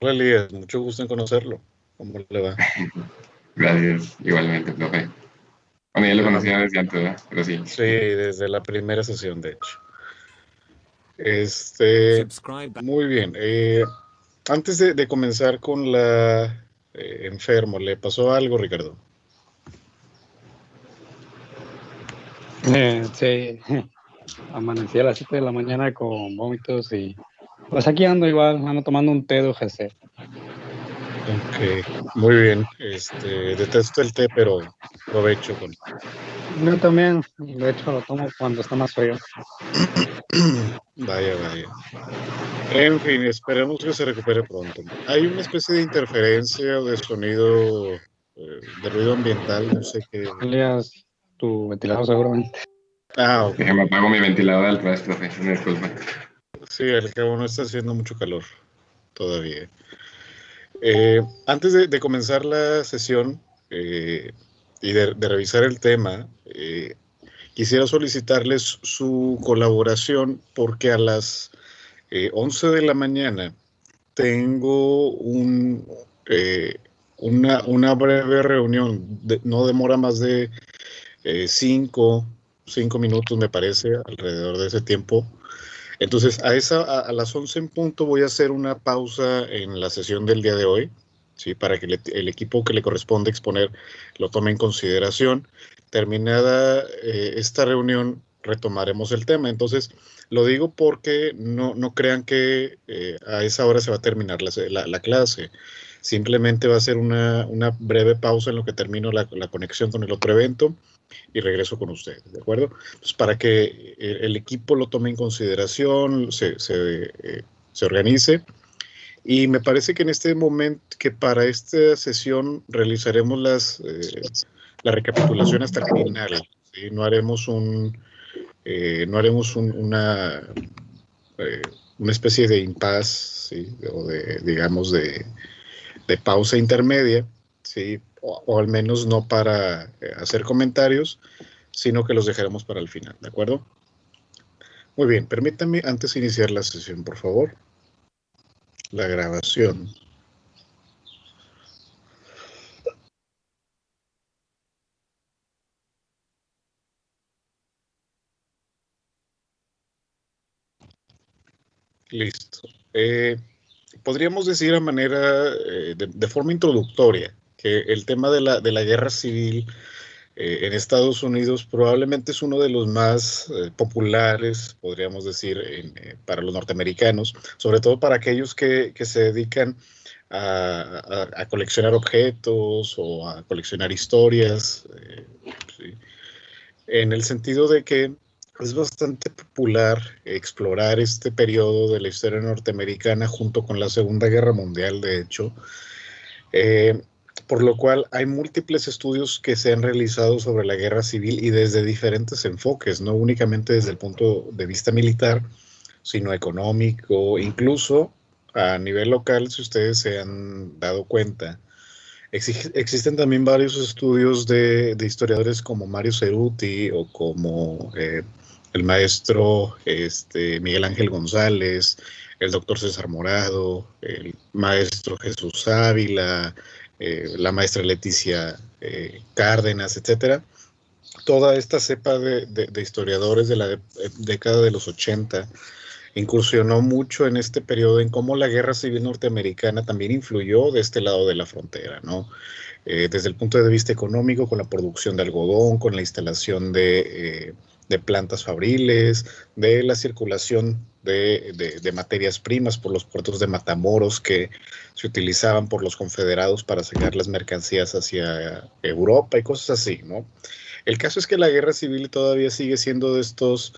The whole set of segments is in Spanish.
Hola Elías, mucho gusto en conocerlo. ¿Cómo le va? Gracias, igualmente, profe. Bueno, ya lo Ah, conocía desde antes, ¿verdad? Pero sí. sí, desde la primera sesión, de hecho. Este, muy bien. Antes de comenzar con la enfermo, ¿le pasó algo, Ricardo? Sí, amanecí a las 7 de la mañana con vómitos y pues aquí ando igual, ando tomando un té de UGC. Ok, muy bien. Detesto el té, pero provecho con. Yo también, de hecho lo tomo cuando está más frío. Vaya, vaya. En fin, esperemos que se recupere pronto. Hay una especie de interferencia o de sonido, de ruido ambiental, no sé qué. Alias, tu ventilador seguramente. Ah, ok. Déjame apago mi ventilador al revés, profe. Una disculpa. Sí, al cabo no está haciendo mucho calor todavía. Antes de comenzar la sesión y de revisar el tema, quisiera solicitarles su colaboración porque a las 11 de la mañana tengo eh, una breve reunión, no demora más de 5 minutos, me parece, alrededor de ese tiempo. Entonces, a las 11 en punto voy a hacer una pausa en la sesión del día de hoy, ¿sí? Para que el equipo que le corresponde exponer lo tome en consideración. Terminada esta reunión, retomaremos el tema. Entonces, lo digo porque no crean que a esa hora se va a terminar la clase. Simplemente va a ser una breve pausa en lo que termino la conexión con el otro evento y regreso con ustedes, ¿de acuerdo? Pues para que el equipo lo tome en consideración, se organice. Y me parece que en este momento, que para esta sesión realizaremos la recapitulación hasta el final. ¿Sí? No haremos una especie de impasse, ¿sí? O digamos, de pausa intermedia, ¿sí? O al menos no para hacer comentarios, sino que los dejaremos para el final, ¿de acuerdo? Muy bien, permítame antes de iniciar la sesión, por favor, la grabación. Listo. Podríamos decir a manera, de forma introductoria, que el tema de la guerra civil en Estados Unidos probablemente es uno de los más populares, podríamos decir, para los norteamericanos, sobre todo para aquellos que se dedican a coleccionar objetos o a coleccionar historias, ¿sí? En el sentido de que es bastante popular explorar este periodo de la historia norteamericana junto con la Segunda Guerra Mundial, de hecho, eh, por lo cual hay múltiples estudios que se han realizado sobre la guerra civil y desde diferentes enfoques, no únicamente desde el punto de vista militar, sino económico, incluso a nivel local, si ustedes se han dado cuenta. Existen también varios estudios de historiadores como Mario Ceruti o como el maestro Miguel Ángel González, el doctor César Morado, el maestro Jesús Ávila, la maestra Leticia Cárdenas, etcétera. Toda esta cepa de historiadores de la década de los 80 incursionó mucho en este periodo en cómo la guerra civil norteamericana también influyó de este lado de la frontera, ¿no? Desde el punto de vista económico, con la producción de algodón, con la instalación de plantas fabriles, de la circulación de materias primas por los puertos de Matamoros que se utilizaban por los confederados para sacar las mercancías hacia Europa y cosas así, ¿no? El caso es que la guerra civil todavía sigue siendo de estos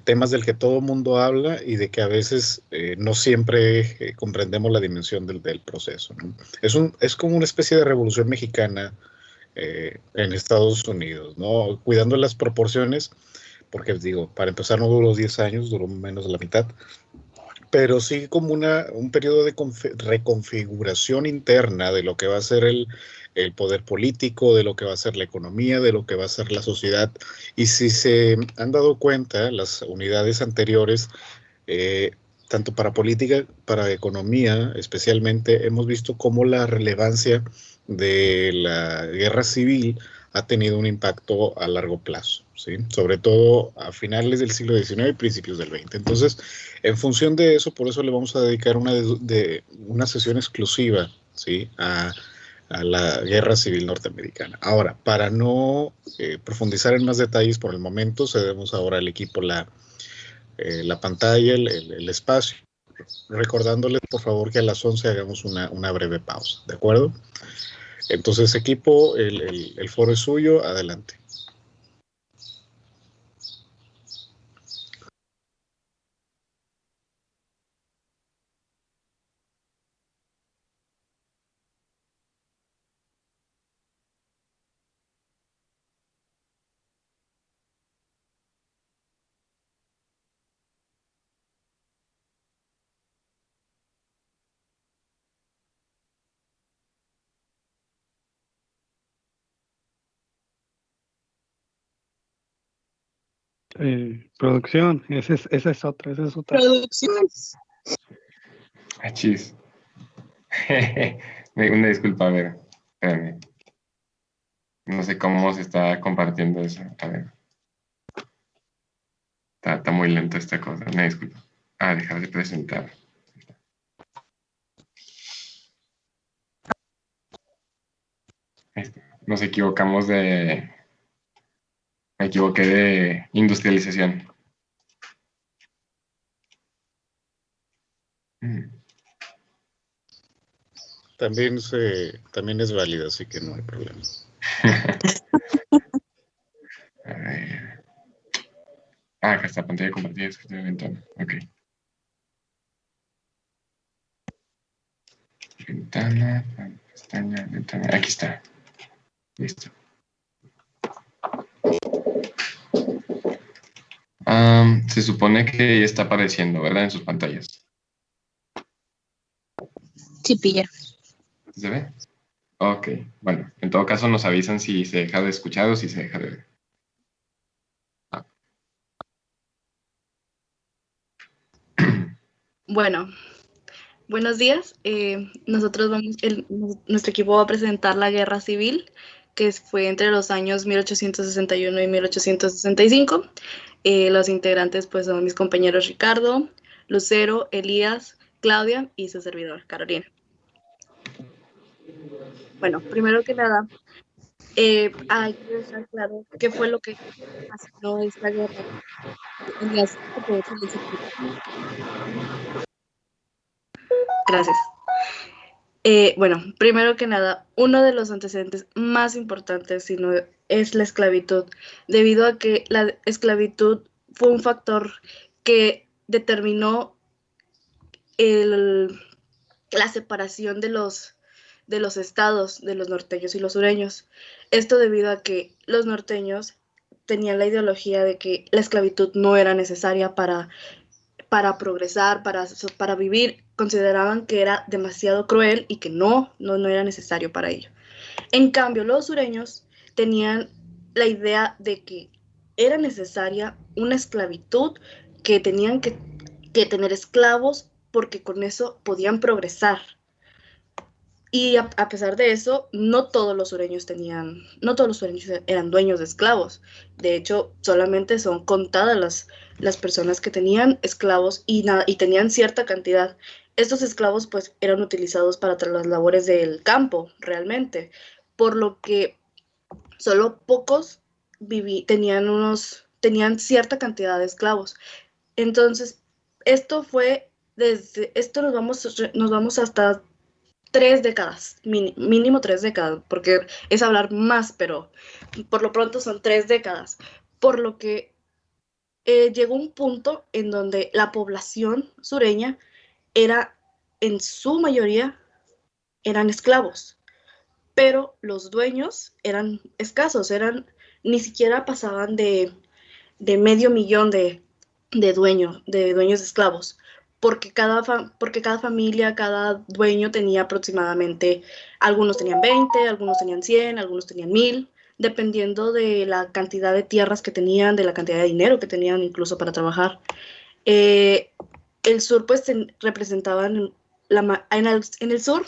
temas del que todo el mundo habla y de que a veces no siempre comprendemos la dimensión del proceso, ¿no? Es como una especie de revolución mexicana en Estados Unidos, ¿no? Cuidando las proporciones, porque digo, para empezar no duró 10 años, duró menos de la mitad, pero sí como un periodo de reconfiguración interna de lo que va a ser el poder político, de lo que va a ser la economía, de lo que va a ser la sociedad. Y si se han dado cuenta, las unidades anteriores, eh, tanto para política, para economía especialmente, hemos visto cómo la relevancia de la guerra civil ha tenido un impacto a largo plazo, ¿sí? Sobre todo a finales del siglo XIX y principios del XX. Entonces, en función de eso, por eso le vamos a dedicar una sesión exclusiva, ¿sí? A la guerra civil norteamericana. Ahora, para no profundizar en más detalles por el momento, cedemos ahora al equipo la pantalla, el espacio, recordándoles por favor que a las 11 hagamos una breve pausa, ¿de acuerdo? Entonces, equipo, el foro es suyo, adelante. Producción, esa es otra, esa es otra. Producciones. Chis. Una disculpa, a ver, espérame. No sé cómo se está compartiendo eso. A ver. Está muy lento esta cosa, una disculpa. Dejar de presentar. Nos equivocamos de... Me equivoqué de industrialización. También es válida, así que no hay problema. A ver. Acá está pantalla compartida, es que estoy en ventana. Ok. Ventana, pestaña, ventana. Aquí está. Listo. Se supone que ya está apareciendo, ¿verdad? En sus pantallas. Sí, pilla. ¿Se ve? Ok. Bueno, en todo caso nos avisan si se deja de escuchar o si se deja de ver. Bueno, buenos días. Nuestro equipo va a presentar la Guerra Civil, que fue entre los años 1861 y 1865. Los integrantes pues son mis compañeros Ricardo, Lucero, Elías, Claudia y su servidor, Carolina. Bueno, primero que nada, hay que dejar claro qué fue lo que ocasionó esta guerra. Elías, ¿te puedo silenciar? Gracias. Bueno, primero que nada, uno de los antecedentes más importantes es la esclavitud, debido a que la esclavitud fue un factor que determinó la separación de los estados, de los norteños y los sureños. Esto debido a que los norteños tenían la ideología de que la esclavitud no era necesaria para progresar, para vivir, consideraban que era demasiado cruel y que no era necesario para ello. En cambio, los sureños tenían la idea de que era necesaria una esclavitud, que tenían que tener esclavos porque con eso podían progresar. Y a pesar de eso, no todos los sureños eran dueños de esclavos. De hecho, solamente son contadas las personas que tenían esclavos y tenían cierta cantidad. Estos esclavos pues eran utilizados para las labores del campo, realmente, por lo que solo pocos tenían cierta cantidad de esclavos. Entonces, nos vamos hasta 3 décadas, mínimo 3 décadas, porque es hablar más, pero por lo pronto son 3 décadas, por lo que llegó un punto en donde la población sureña en su mayoría, eran esclavos, pero los dueños eran escasos, ni siquiera pasaban de medio millón de dueños de esclavos, porque cada familia, cada dueño tenía aproximadamente, algunos tenían 20, algunos tenían 100, algunos tenían 1000, dependiendo de la cantidad de tierras que tenían, de la cantidad de dinero que tenían incluso para trabajar. el sur pues representaban, en el sur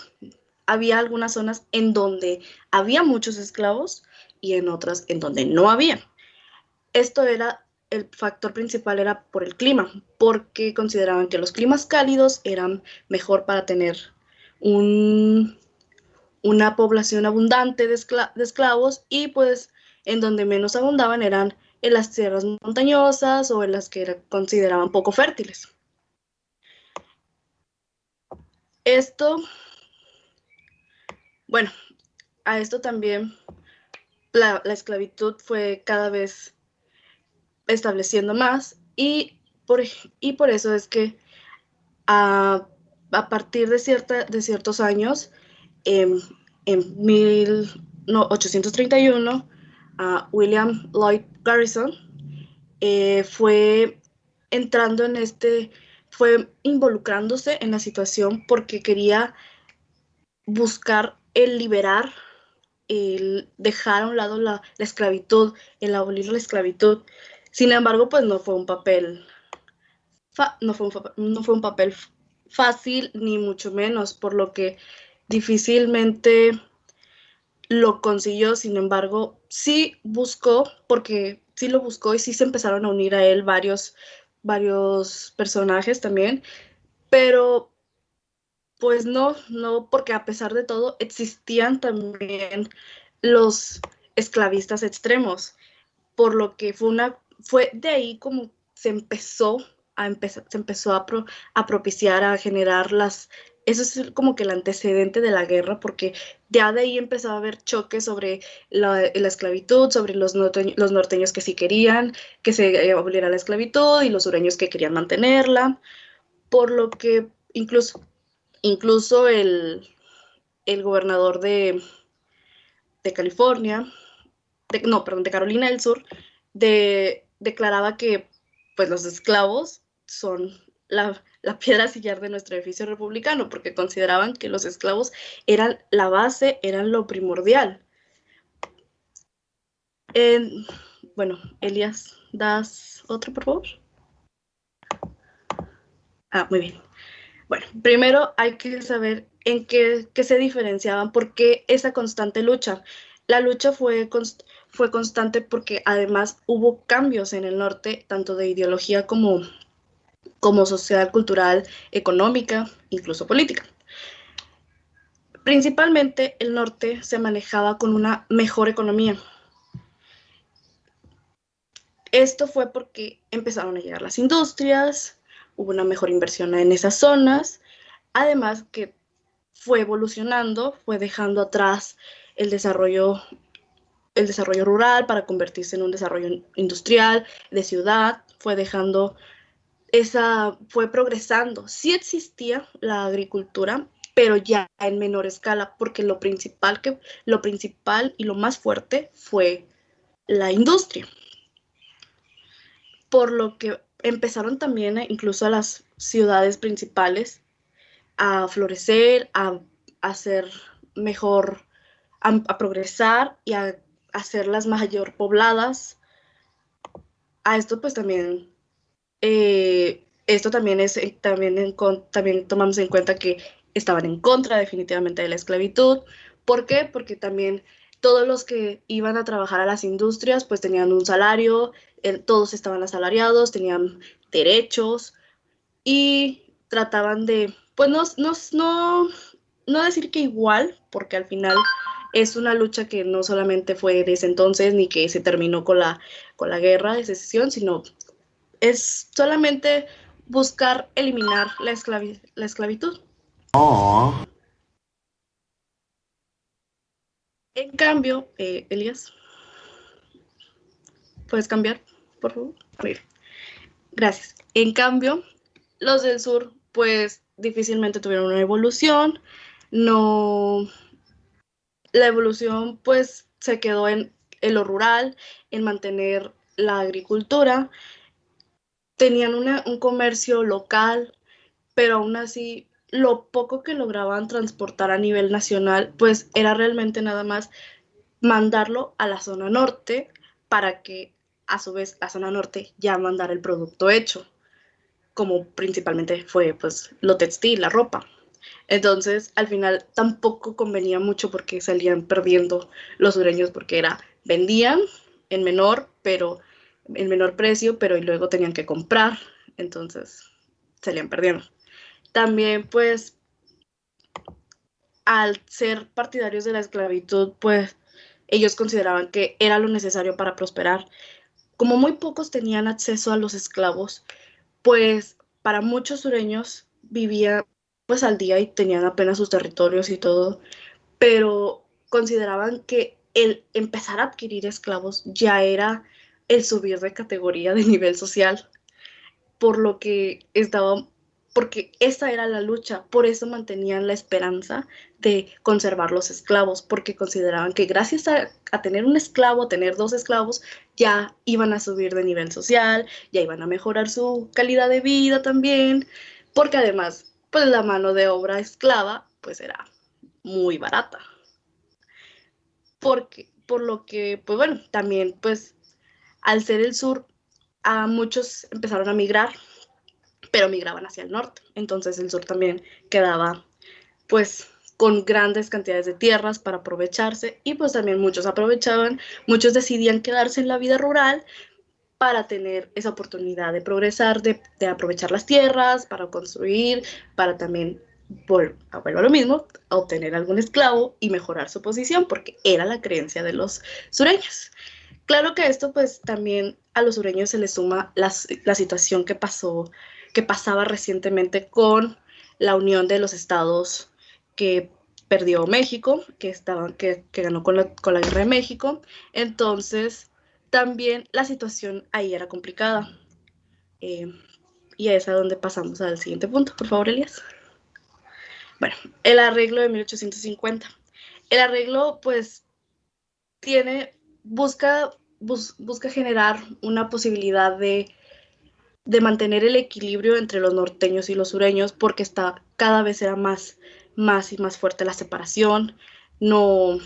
había algunas zonas en donde había muchos esclavos y en otras en donde no había. Esto era, el factor principal era por el clima, porque consideraban que los climas cálidos eran mejor para tener una población abundante de esclavos, y pues en donde menos abundaban eran en las tierras montañosas o en las que consideraban poco fértiles. Esto, bueno, a esto también la esclavitud fue cada vez estableciendo más, y por eso es que a partir de ciertos años, en 1831, William Lloyd Garrison fue fue involucrándose en la situación porque quería buscar el liberar, el dejar a un lado la esclavitud, el abolir la esclavitud. Sin embargo, pues no fue un papel fácil, ni mucho menos, por lo que difícilmente lo consiguió. Sin embargo, sí buscó, porque sí lo buscó y sí se empezaron a unir a él varios personajes también, pero pues no, porque a pesar de todo existían también los esclavistas extremos, por lo que fue de ahí como se empezó a propiciar, a generar eso es como que el antecedente de la guerra, porque ya de ahí empezó a haber choques sobre la esclavitud, sobre los norteños que sí querían que se aboliera la esclavitud y los sureños que querían mantenerla, por lo que incluso el gobernador de California, de Carolina del Sur, declaraba que pues los esclavos son la piedra sillar de nuestro edificio republicano, porque consideraban que los esclavos eran la base, eran lo primordial. Bueno, Elías, ¿das otro, por favor? Muy bien. Bueno, primero hay que saber en qué se diferenciaban, por qué esa constante lucha. La lucha fue constante porque además hubo cambios en el norte, tanto de ideología como social, cultural, económica, incluso política. Principalmente el norte se manejaba con una mejor economía. Esto fue porque empezaron a llegar las industrias, hubo una mejor inversión en esas zonas, además que fue evolucionando, fue dejando atrás el desarrollo rural para convertirse en un desarrollo industrial, de ciudad, fue progresando. Sí existía la agricultura, pero ya en menor escala, porque lo principal y lo más fuerte fue la industria. Por lo que empezaron también incluso a las ciudades principales a florecer, a hacer mejor, a progresar y a hacerlas mayor pobladas. A esto pues también, también tomamos en cuenta que estaban en contra definitivamente de la esclavitud. ¿Por qué? Porque también todos los que iban a trabajar a las industrias pues tenían un salario, todos estaban asalariados, tenían derechos y trataban de, pues no decir que igual, porque al final es una lucha que no solamente fue de ese entonces ni que se terminó con la guerra de secesión, sino es solamente buscar eliminar la esclavitud. Oh. En cambio, Elías, ¿puedes cambiar, por favor? Muy bien. Gracias. En cambio, los del sur, pues difícilmente tuvieron una evolución. No, la evolución pues se quedó en lo rural, en mantener la agricultura. Tenían un comercio local, pero aún así lo poco que lograban transportar a nivel nacional, pues era realmente nada más mandarlo a la zona norte para que a su vez la zona norte ya mandara el producto hecho. como principalmente fue pues lo textil, la ropa. Entonces, al final tampoco convenía mucho porque salían perdiendo los sureños porque vendían en menor precio, pero y luego tenían que comprar, entonces salían perdiendo. También, pues, al ser partidarios de la esclavitud, pues ellos consideraban que era lo necesario para prosperar. Como muy pocos tenían acceso a los esclavos, pues para muchos sureños vivían pues al día y tenían apenas sus territorios y todo, pero consideraban que el empezar a adquirir esclavos ya era el subir de categoría de nivel social, por lo que porque esa era la lucha, por eso mantenían la esperanza de conservar los esclavos, porque consideraban que gracias a tener un esclavo, a tener 2 esclavos, ya iban a subir de nivel social, ya iban a mejorar su calidad de vida también, porque además, pues la mano de obra esclava, pues era muy barata. Por lo que, pues bueno, también, pues al ser el sur, a muchos empezaron a migrar, pero migraban hacia el norte. Entonces el sur también quedaba pues con grandes cantidades de tierras para aprovecharse y pues también muchos aprovechaban, muchos decidían quedarse en la vida rural para tener esa oportunidad de progresar, de aprovechar las tierras, para construir, para también vuelvo a lo mismo, a obtener algún esclavo y mejorar su posición, porque era la creencia de los sureños. Claro que esto pues también a los sureños se les suma la situación que pasaba recientemente con la unión de los estados que perdió México, que ganó con la guerra de México. Entonces, también la situación ahí era complicada. Y es a donde pasamos al siguiente punto, por favor, Elías. Bueno, el arreglo de 1850. El arreglo, pues, busca generar una posibilidad de mantener el equilibrio entre los norteños y los sureños, porque cada vez era más y más fuerte la separación. No,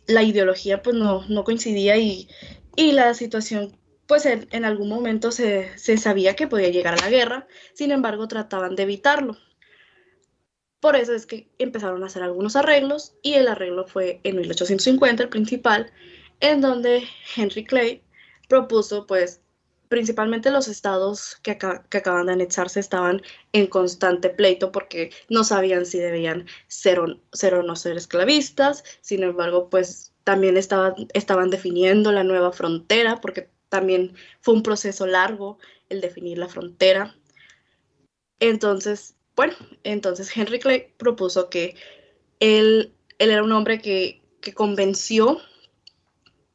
la ideología pues no coincidía y la situación pues en algún momento se sabía que podía llegar a la guerra, sin embargo trataban de evitarlo. Por eso es que empezaron a hacer algunos arreglos y el arreglo fue en 1850, el principal, en donde Henry Clay propuso pues principalmente los estados que acaban de anexarse estaban en constante pleito porque no sabían si debían ser o no ser esclavistas. Sin embargo, pues también estaban definiendo la nueva frontera porque también fue un proceso largo el definir la frontera. Entonces, bueno, Henry Clay propuso que él era un hombre que convenció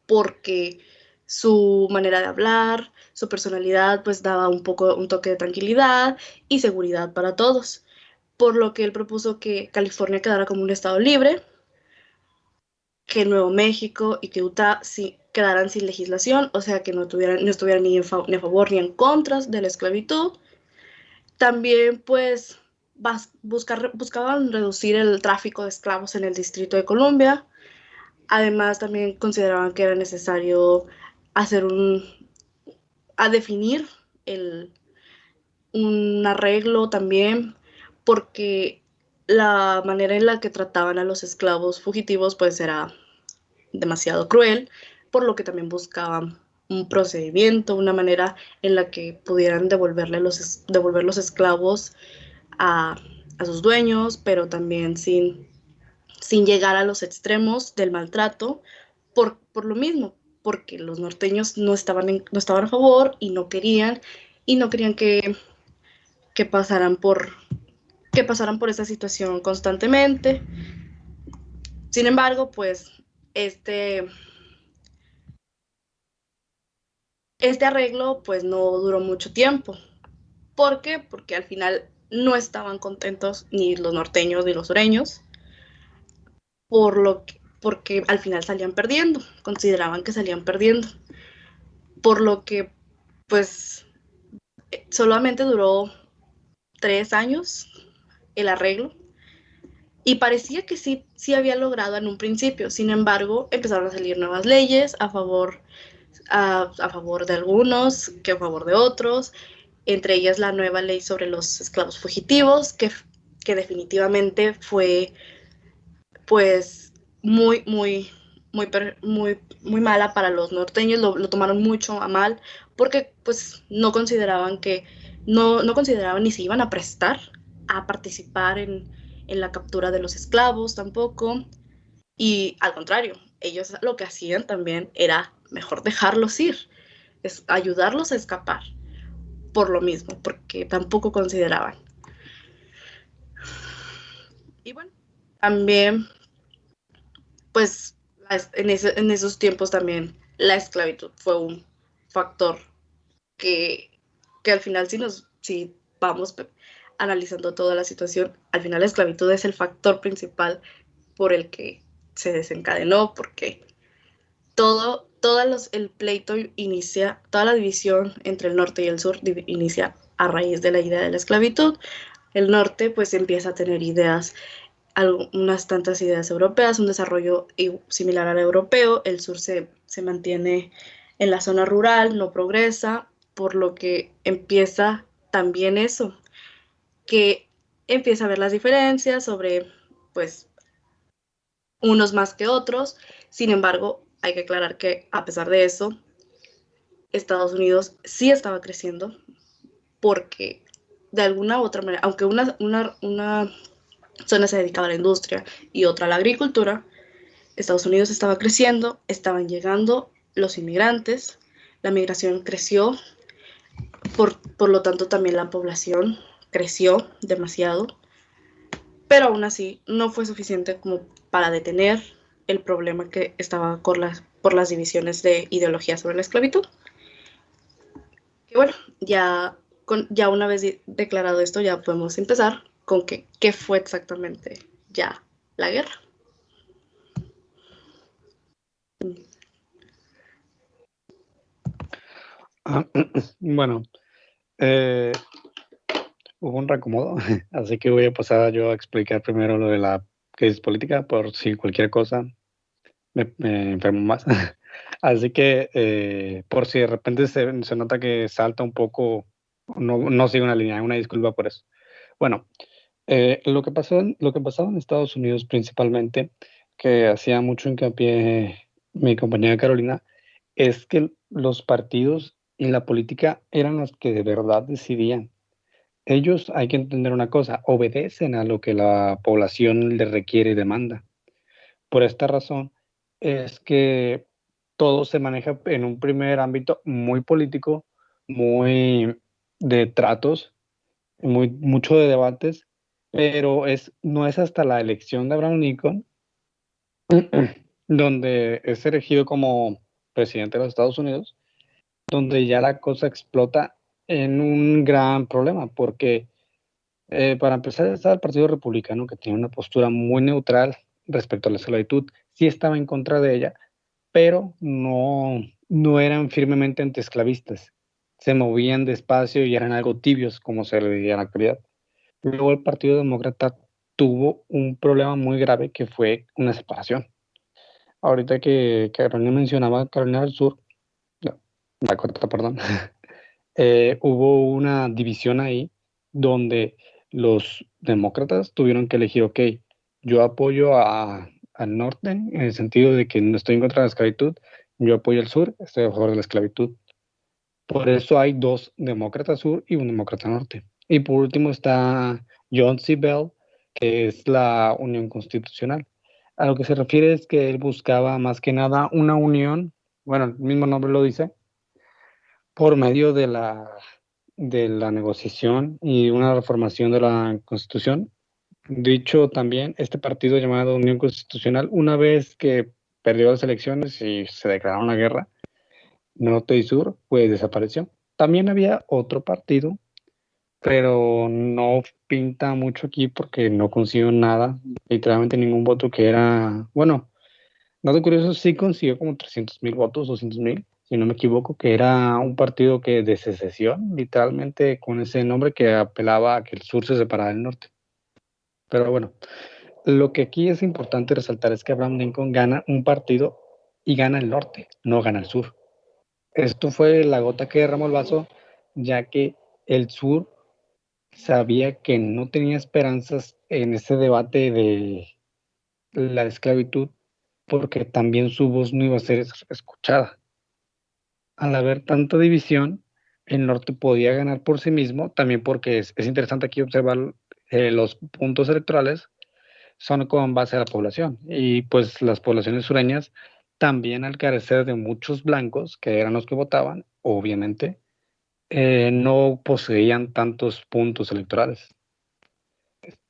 porque su manera de hablar, su personalidad, pues daba un toque de tranquilidad y seguridad para todos, por lo que él propuso que California quedara como un estado libre, que Nuevo México y que Utah quedaran sin legislación, o sea que no estuvieran ni a favor ni en contra de la esclavitud. También pues buscaban reducir el tráfico de esclavos en el Distrito de Columbia. Además, también consideraban que era necesario definir un arreglo también, porque la manera en la que trataban a los esclavos fugitivos pues era demasiado cruel, por lo que también buscaban un procedimiento, una manera en la que pudieran devolver los esclavos a sus dueños, pero también sin llegar a los extremos del maltrato, por lo mismo, porque los norteños no estaban a favor y no querían que pasaran por esa situación constantemente. Sin embargo, pues este arreglo pues no duró mucho tiempo. ¿Por qué? Porque al final no estaban contentos ni los norteños ni los sureños, porque al final salían perdiendo, consideraban que salían perdiendo, por lo que pues solamente duró 3 años el arreglo y parecía que sí había logrado en un principio. Sin embargo, empezaron a salir nuevas leyes a favor de algunos que a favor de otros, entre ellas la nueva ley sobre los esclavos fugitivos, que definitivamente fue pues muy, muy, muy mala para los norteños, lo tomaron mucho a mal, porque pues no consideraban no consideraban ni se iban a prestar a participar en la captura de los esclavos tampoco, y al contrario, ellos lo que hacían también era mejor dejarlos ir, es ayudarlos a escapar, por lo mismo, porque tampoco consideraban. Y bueno, también pues en esos tiempos también la esclavitud fue un factor que, que al final si vamos analizando toda la situación, al final la esclavitud es el factor principal por el que se desencadenó, porque el pleito inicia, toda la división entre el norte y el sur inicia a raíz de la idea de la esclavitud. El norte pues empieza a tener unas tantas ideas europeas, un desarrollo similar al europeo, el sur se mantiene en la zona rural, no progresa, por lo que empieza también eso, que empieza a ver las diferencias sobre, pues, unos más que otros. Sin embargo, hay que aclarar que a pesar de eso, Estados Unidos sí estaba creciendo, porque de alguna u otra manera, aunque una zona se dedicaba a la industria y otra a la agricultura, Estados Unidos estaba creciendo, estaban llegando los inmigrantes, la migración creció, por lo tanto también la población creció demasiado, pero aún así no fue suficiente como para detener el problema que estaba por las divisiones de ideología sobre la esclavitud. Que bueno, ya una vez declarado esto, ya podemos empezar con qué fue exactamente ya la guerra. Bueno, hubo un reacomodo, así que voy a pasar yo a explicar primero lo de la crisis política, por si cualquier cosa me enfermo más. Así que, por si de repente se nota que salta un poco, no sigue una línea, una disculpa por eso. Bueno, lo que pasaba en Estados Unidos principalmente, que hacía mucho hincapié mi compañera Carolina, es que los partidos y la política eran los que de verdad decidían. Ellos, hay que entender una cosa, obedecen a lo que la población les requiere y demanda. Por esta razón es que todo se maneja en un primer ámbito muy político, muy de tratos, mucho de debates, pero no es hasta la elección de Abraham Lincoln donde es elegido como presidente de los Estados Unidos, donde ya la cosa explota en un gran problema, porque para empezar estaba el Partido Republicano, que tenía una postura muy neutral respecto a la esclavitud, sí estaba en contra de ella, pero no eran firmemente antiesclavistas, se movían despacio y eran algo tibios, como se le diría en la actualidad. Luego el Partido Demócrata tuvo un problema muy grave que fue una separación. Ahorita que Carolina mencionaba Carolina del Sur, no, Dakota, perdón, hubo una división ahí donde los demócratas tuvieron que elegir, ok, yo apoyo al norte en el sentido de que no estoy en contra de la esclavitud, yo apoyo al sur, estoy a favor de la esclavitud. Por eso hay dos demócratas sur y un demócrata norte. Y por último está John C. Bell, que es la unión constitucional. A lo que se refiere es que él buscaba más que nada una unión, bueno, el mismo nombre lo dice, por medio de la negociación y una reformación de la Constitución. Dicho también, este partido llamado Unión Constitucional, una vez que perdió las elecciones y se declaró una guerra, norte y sur, pues desapareció. También había otro partido, pero no pinta mucho aquí porque no consiguió nada, literalmente ningún voto que era, bueno, dato curioso, sí consiguió como 300,000 votos, 200,000, si no me equivoco, que era un partido que de secesión, literalmente con ese nombre que apelaba a que el sur se separara del norte. Pero bueno, lo que aquí es importante resaltar es que Abraham Lincoln gana un partido y gana el norte, no gana el sur. Esto fue la gota que derramó el vaso, ya que el sur sabía que no tenía esperanzas en ese debate de la esclavitud porque también su voz no iba a ser escuchada. Al haber tanta división, el norte podía ganar por sí mismo, también porque es interesante aquí observar los puntos electorales son con base a la población y pues las poblaciones sureñas también al carecer de muchos blancos, que eran los que votaban, obviamente, no poseían tantos puntos electorales.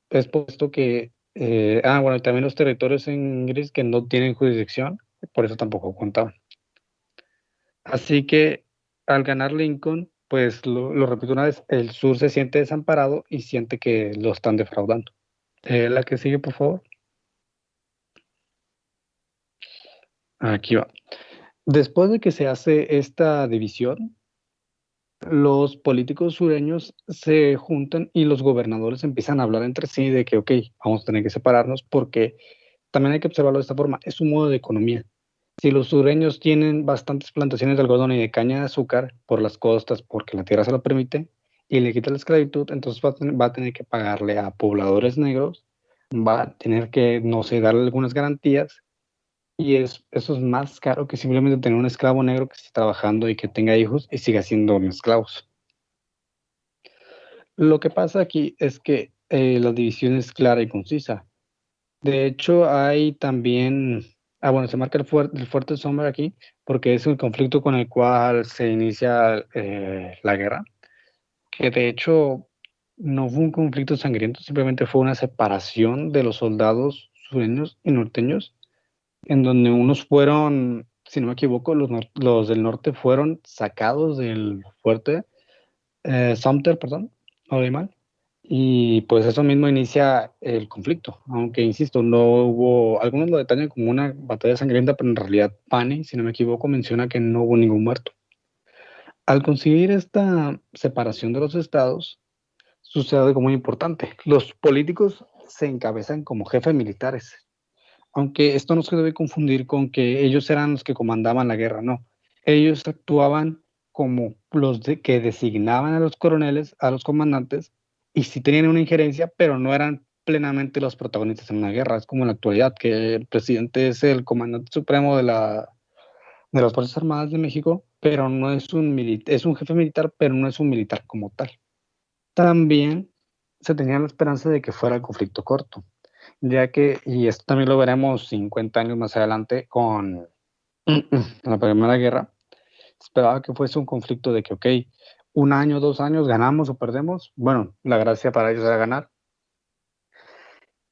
Es puesto que, bueno, y también los territorios en gris que no tienen jurisdicción, por eso tampoco contaban. Así que al ganar Lincoln, pues lo repito una vez, el sur se siente desamparado y siente que lo están defraudando. La que sigue, por favor. Aquí va. Después de que se hace esta división, los políticos sureños se juntan y los gobernadores empiezan a hablar entre sí de que, ok, vamos a tener que separarnos porque también hay que observarlo de esta forma, es un modo de economía. Si los sureños tienen bastantes plantaciones de algodón y de caña de azúcar por las costas, porque la tierra se lo permite, y le quita la esclavitud, entonces va a tener que pagarle a pobladores negros, va a tener que, no sé, darle algunas garantías, y eso es más caro que simplemente tener un esclavo negro que esté trabajando y que tenga hijos y siga siendo esclavos. Lo que pasa aquí es que la división es clara y concisa. De hecho, hay también, bueno, se marca el fuerte sombra aquí, porque es un conflicto con el cual se inicia la guerra, que de hecho no fue un conflicto sangriento, simplemente fue una separación de los soldados sureños y norteños, en donde unos fueron, si no me equivoco, los del norte fueron sacados del fuerte Sumter, perdón, no leí mal. Y pues eso mismo inicia el conflicto, aunque insisto, no hubo, algunos lo detallan como una batalla sangrienta, pero en realidad Pane, si no me equivoco, menciona que no hubo ningún muerto. Al conseguir esta separación de los estados, sucede algo muy importante. Los políticos se encabezan como jefes militares, aunque esto no se debe confundir con que ellos eran los que comandaban la guerra, no. Ellos actuaban como que designaban a los coroneles, a los comandantes, y sí tenían una injerencia, pero no eran plenamente los protagonistas en una guerra. Es como en la actualidad, que el presidente es el comandante supremo de las Fuerzas Armadas de México, pero no es es un jefe militar, pero no es un militar como tal. También se tenía la esperanza de que fuera el conflicto corto, ya que, y esto también lo veremos 50 años más adelante con la Primera Guerra, esperaba que fuese un conflicto de que, ok, un año, 2 años, ganamos o perdemos, bueno, la gracia para ellos era ganar,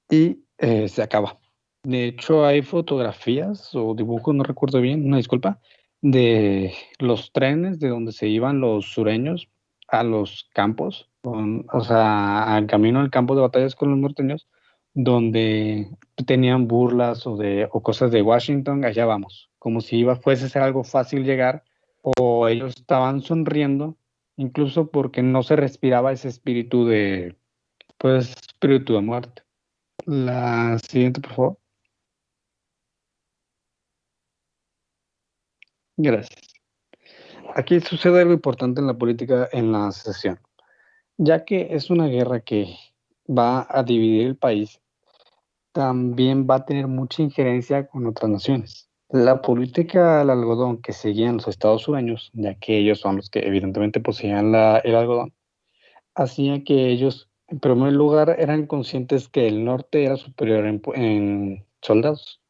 y se acaba. De hecho, hay fotografías o dibujos, no recuerdo bien, una disculpa, de los trenes de donde se iban los sureños a los campos, o sea, al camino al campo de batallas con los norteños, donde tenían burlas o cosas de Washington, allá vamos, como si fuese a ser algo fácil llegar, o ellos estaban sonriendo, incluso porque no se respiraba ese espíritu pues, espíritu de muerte. La siguiente, por favor. Gracias. Aquí sucede algo importante en la política en la secesión, ya que es una guerra que va a dividir el país, también va a tener mucha injerencia con otras naciones. La política del algodón que seguían los estados sureños, ya que ellos son los que evidentemente poseían el algodón, hacía que ellos, en primer lugar, eran conscientes que el norte era superior en soldados.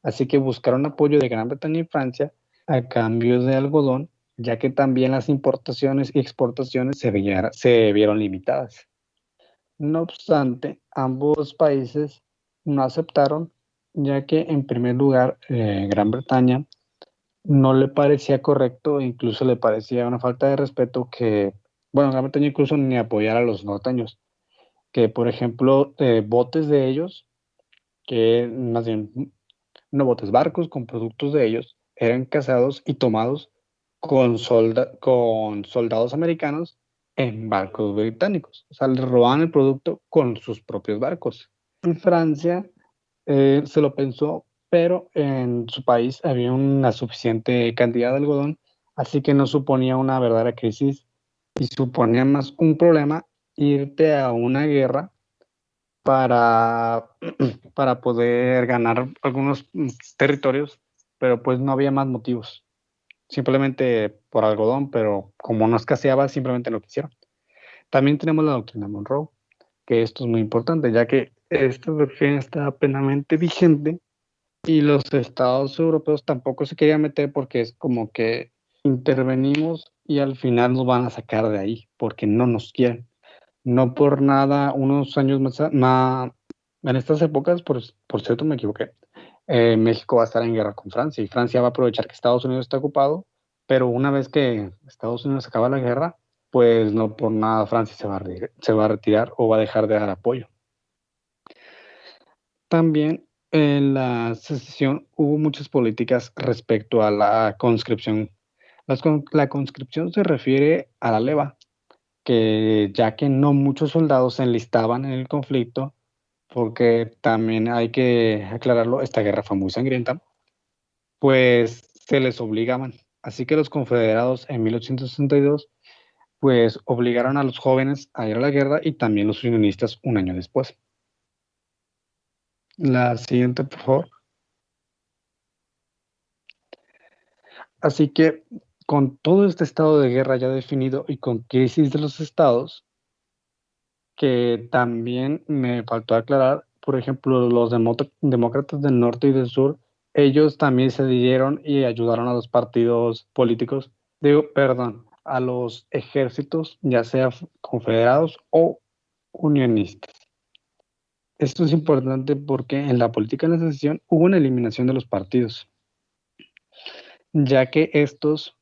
Así que buscaron apoyo de Gran Bretaña y Francia a cambio de algodón, ya que también las importaciones y exportaciones se vieron limitadas. No obstante, ambos países no aceptaron, ya que en primer lugar Gran Bretaña no le parecía correcto, incluso le parecía una falta de respeto que, bueno, Gran Bretaña incluso ni apoyara a los norteños, que por ejemplo botes de ellos, que más bien no botes, barcos con productos de ellos eran cazados y tomados con soldados americanos en barcos británicos. O sea, les robaban el producto con sus propios barcos. En Francia se lo pensó, pero en su país había una suficiente cantidad de algodón, así que no suponía una verdadera crisis y suponía más un problema irte a una guerra para, para poder ganar algunos territorios, pero pues no había más motivos, simplemente por algodón, pero como no escaseaba, simplemente no quisieron. También tenemos la doctrina Monroe, que esto es muy importante, ya que esta doctrina está plenamente vigente y los estados europeos tampoco se querían meter porque es como que intervenimos y al final nos van a sacar de ahí porque no nos quieren. No por nada, unos años más en estas épocas, por cierto, me equivoqué. México va a estar en guerra con Francia y Francia va a aprovechar que Estados Unidos está ocupado, pero una vez que Estados Unidos acaba la guerra, pues no por nada Francia se va a retirar o va a dejar de dar apoyo. También en la secesión hubo muchas políticas respecto a la conscripción. La conscripción se refiere a la leva, que ya que no muchos soldados se enlistaban en el conflicto, porque también hay que aclararlo, esta guerra fue muy sangrienta, pues se les obligaban. Así que los confederados en 1862 pues obligaron a los jóvenes a ir a la guerra y también los unionistas un año después. La siguiente, por favor. Así que con todo este estado de guerra ya definido y con crisis de los estados, que también me faltó aclarar, por ejemplo, los demócratas del norte y del sur, ellos también se dieron y ayudaron a los partidos políticos, digo, perdón, a los ejércitos, ya sea confederados o unionistas. Esto es importante porque en la política de la secesión hubo una eliminación de los partidos, ya que estos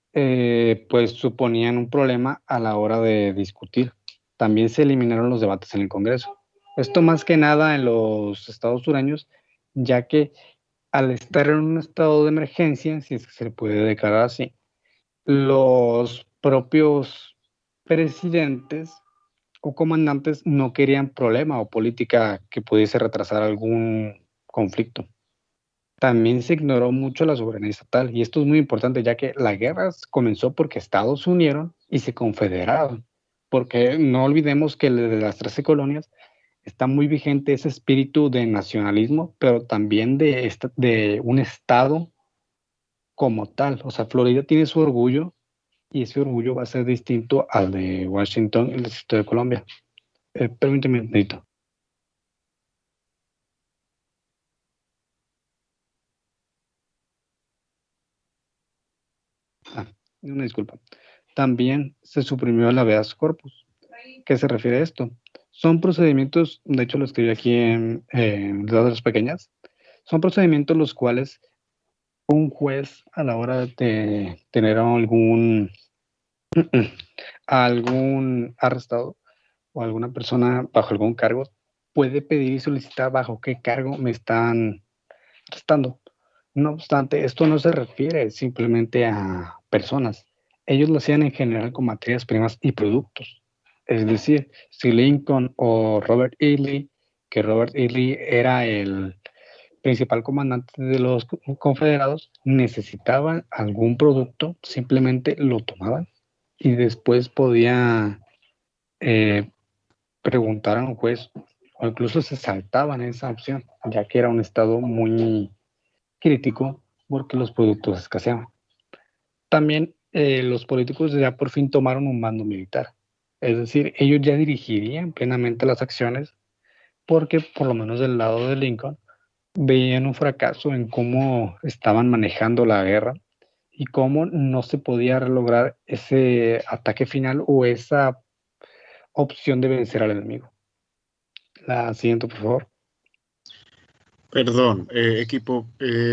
pues suponían un problema a la hora de discutir. También se eliminaron los debates en el Congreso. Esto más que nada en los estados sureños, ya que al estar en un estado de emergencia, si es que se le puede declarar así, los propios presidentes o comandantes no querían problema o política que pudiese retrasar algún conflicto. También se ignoró mucho la soberanía estatal y esto es muy importante ya que la guerra comenzó porque Estados se unieron y se confederaron, porque no olvidemos que de las 13 colonias está muy vigente ese espíritu de nacionalismo, pero también de un estado como tal. O sea, Florida tiene su orgullo y ese orgullo va a ser distinto al de Washington, el Distrito de Colombia. Permíteme un minutito. Ah, una disculpa. También se suprimió el habeas corpus. ¿Qué se refiere a esto? Son procedimientos, de hecho lo escribí aquí en letras pequeñas, son procedimientos los cuales un juez a la hora de tener algún arrestado o alguna persona bajo algún cargo puede pedir y solicitar bajo qué cargo me están arrestando. No obstante, esto no se refiere simplemente a personas. Ellos lo hacían en general con materias primas y productos. Es decir, si Lincoln o Robert E. Lee, que Robert E. Lee era el principal comandante de los confederados, necesitaban algún producto, simplemente lo tomaban y después podía eh, preguntar a un juez o incluso se saltaban esa opción, ya que era un estado muy crítico porque los productos escaseaban. También los políticos ya por fin tomaron un mando militar, es decir, ellos ya dirigirían plenamente las acciones porque por lo menos del lado de Lincoln veían un fracaso en cómo estaban manejando la guerra y cómo no se podía lograr ese ataque final o esa opción de vencer al enemigo. La siguiente, por favor. Perdón, equipo,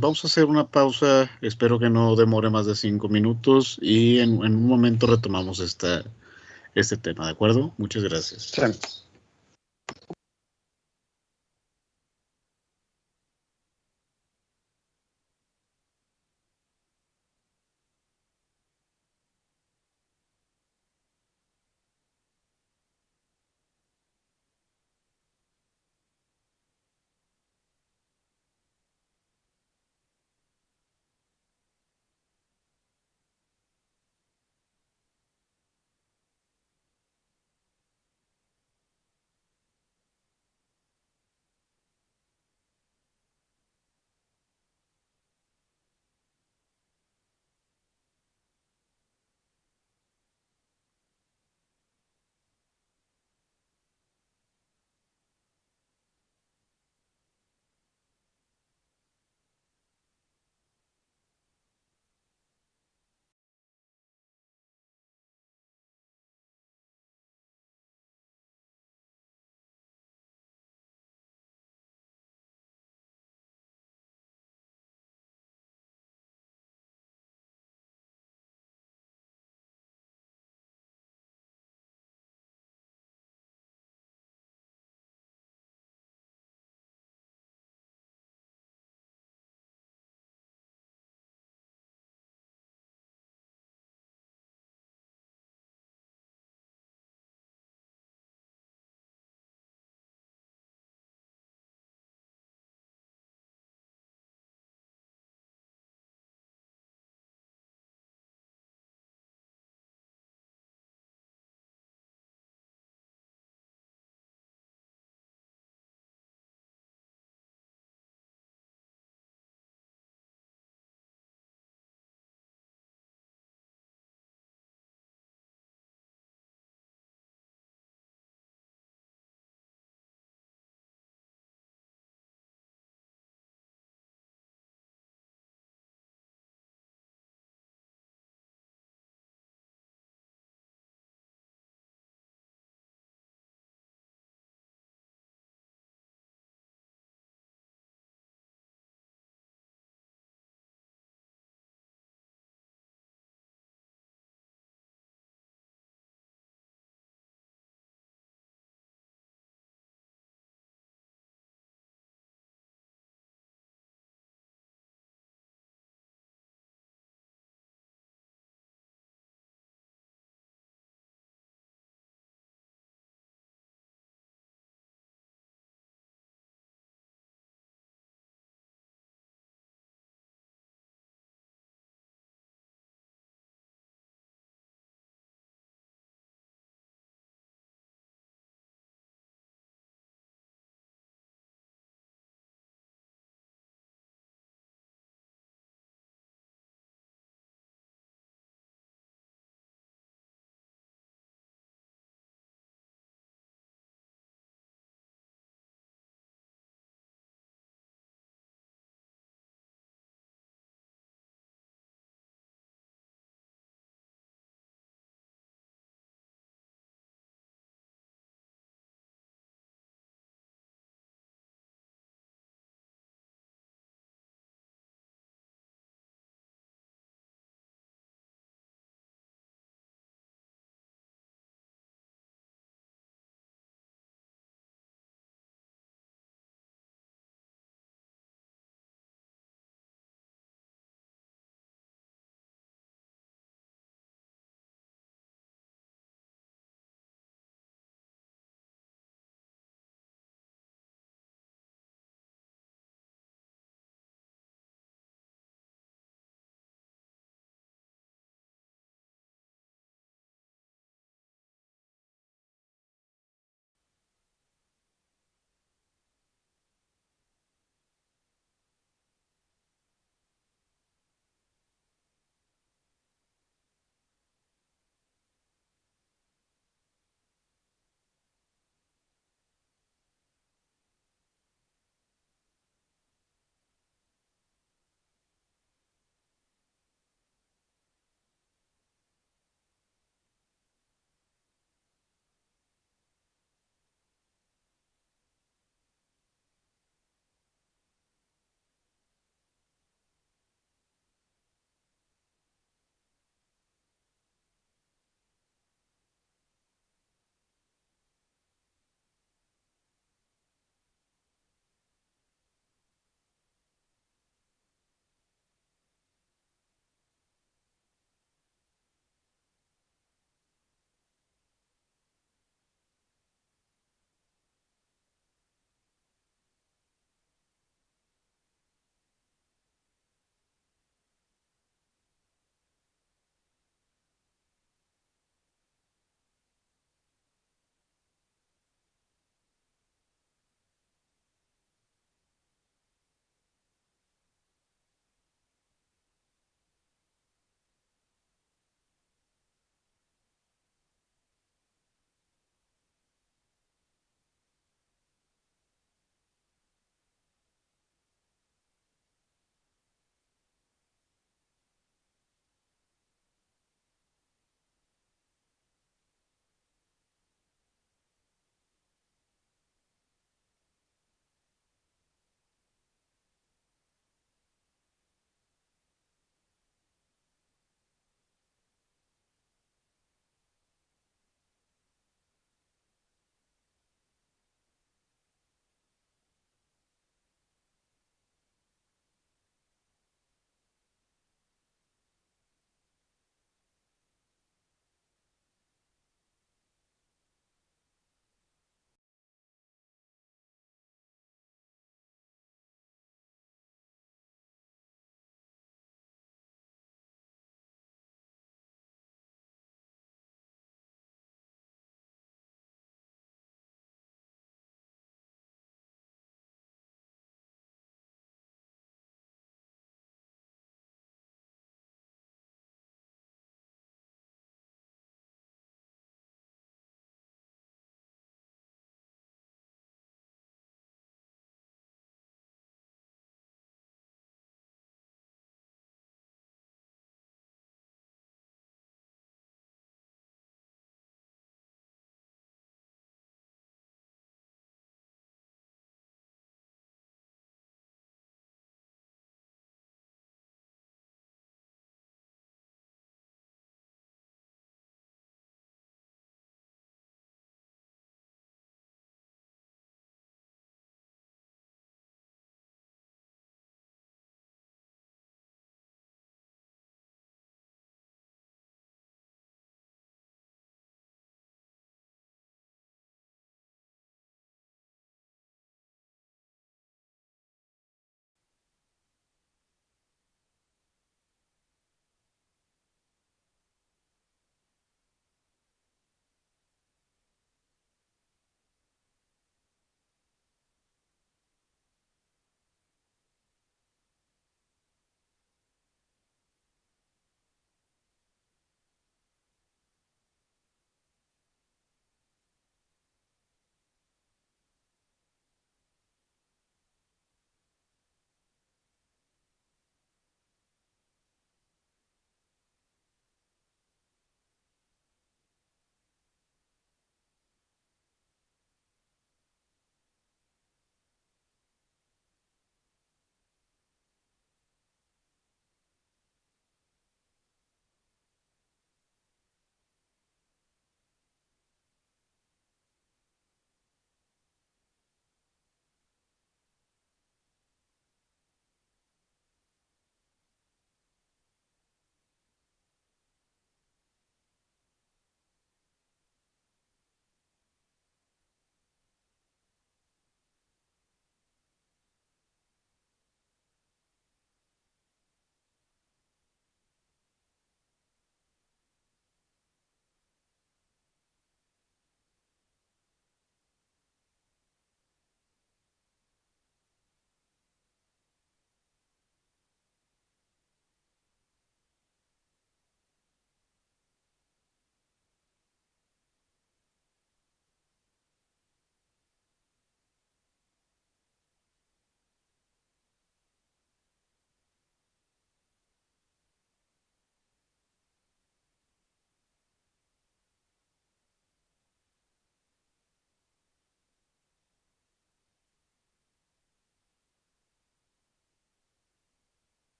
vamos a hacer una pausa, espero que no demore más de 5 minutos y en un momento retomamos este tema, ¿de acuerdo? Muchas gracias. Sí.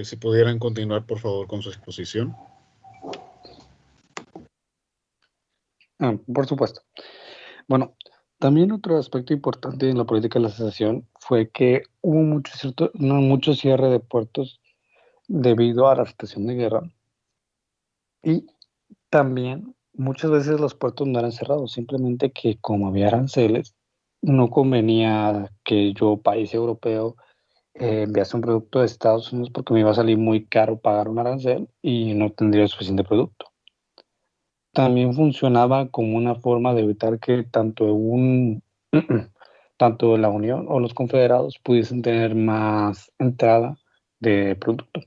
Si pudieran continuar, por favor, con su exposición. Por supuesto. Bueno, también otro aspecto importante en la política de la secesión fue que hubo mucho cierre de puertos debido a la situación de guerra, y también muchas veces los puertos no eran cerrados, simplemente que como había aranceles, no convenía que yo, país europeo, enviase un producto de Estados Unidos porque me iba a salir muy caro pagar un arancel y no tendría suficiente producto. También funcionaba como una forma de evitar que tanto la Unión o los confederados pudiesen tener más entrada de producto.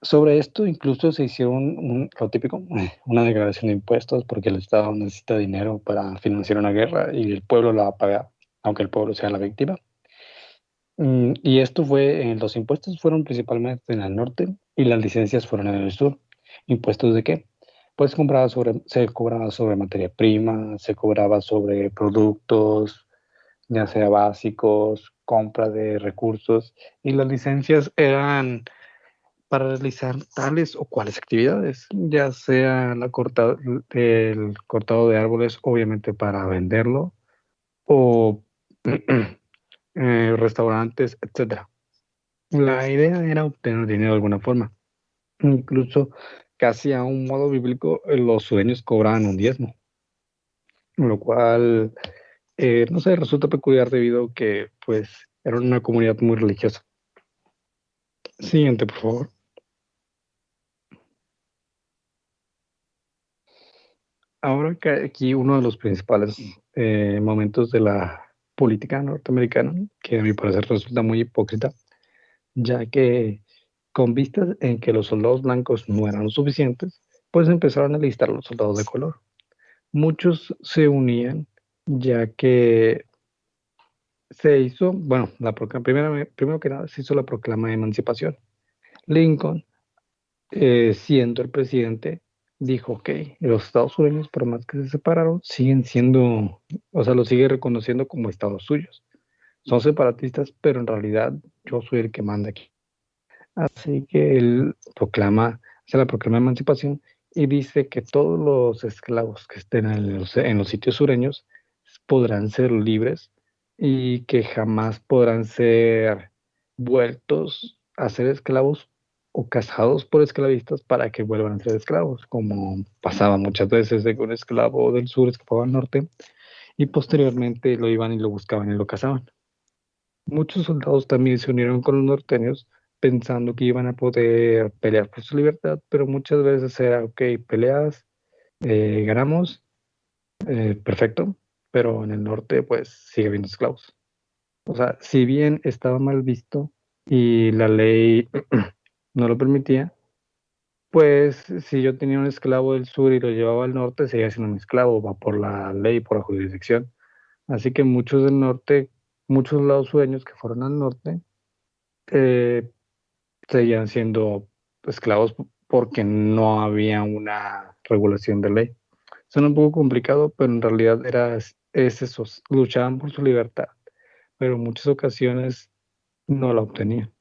Sobre esto incluso se hicieron lo típico, una declaración de impuestos, porque el Estado necesita dinero para financiar una guerra y el pueblo la va a pagar, aunque el pueblo sea la víctima. Y los impuestos fueron principalmente en el norte y las licencias fueron en el sur. ¿Impuestos de qué? Pues se cobraba sobre materia prima, se cobraba sobre productos, ya sea básicos, compra de recursos, y las licencias eran para realizar tales o cuales actividades, ya sea el cortado de árboles, obviamente para venderlo, o restaurantes, etcétera. La idea era obtener dinero de alguna forma. Incluso, casi a un modo bíblico, los sueños cobraban un diezmo, lo cual, no sé, resulta peculiar debido a que, pues, era una comunidad muy religiosa. Siguiente, por favor. Ahora que aquí uno de los principales momentos de la política norteamericana, que a mi parecer resulta muy hipócrita, ya que con vistas en que los soldados blancos no eran lo suficientes, pues empezaron a listar los soldados de color. Muchos se unían, ya que se hizo, bueno, primero que nada se hizo la proclama de emancipación. Lincoln, siendo el presidente, dijo, ok, los Estados Unidos, por más que se separaron, siguen siendo, o sea, los sigue reconociendo como estados suyos. Son separatistas, pero en realidad yo soy el que manda aquí. Así que él hace la proclama de emancipación y dice que todos los esclavos que estén en los sitios sureños podrán ser libres y que jamás podrán ser vueltos a ser esclavos o cazados por esclavistas para que vuelvan a ser esclavos, como pasaba muchas veces de que un esclavo del sur escapaba al norte y posteriormente lo iban y lo buscaban y lo cazaban. Muchos soldados también se unieron con los norteños pensando que iban a poder pelear por su libertad, pero muchas veces era, ok, peleas, ganamos, perfecto, pero en el norte pues sigue habiendo esclavos. O sea, si bien estaba mal visto y la ley no lo permitía, pues si yo tenía un esclavo del sur y lo llevaba al norte, seguía siendo un esclavo, va por la ley, por la jurisdicción. Así que muchos del norte, muchos lados sureños que fueron al norte, eh, seguían siendo esclavos porque no había una regulación de ley. Suena un poco complicado, pero en realidad es eso, luchaban por su libertad, pero en muchas ocasiones no la obtenían.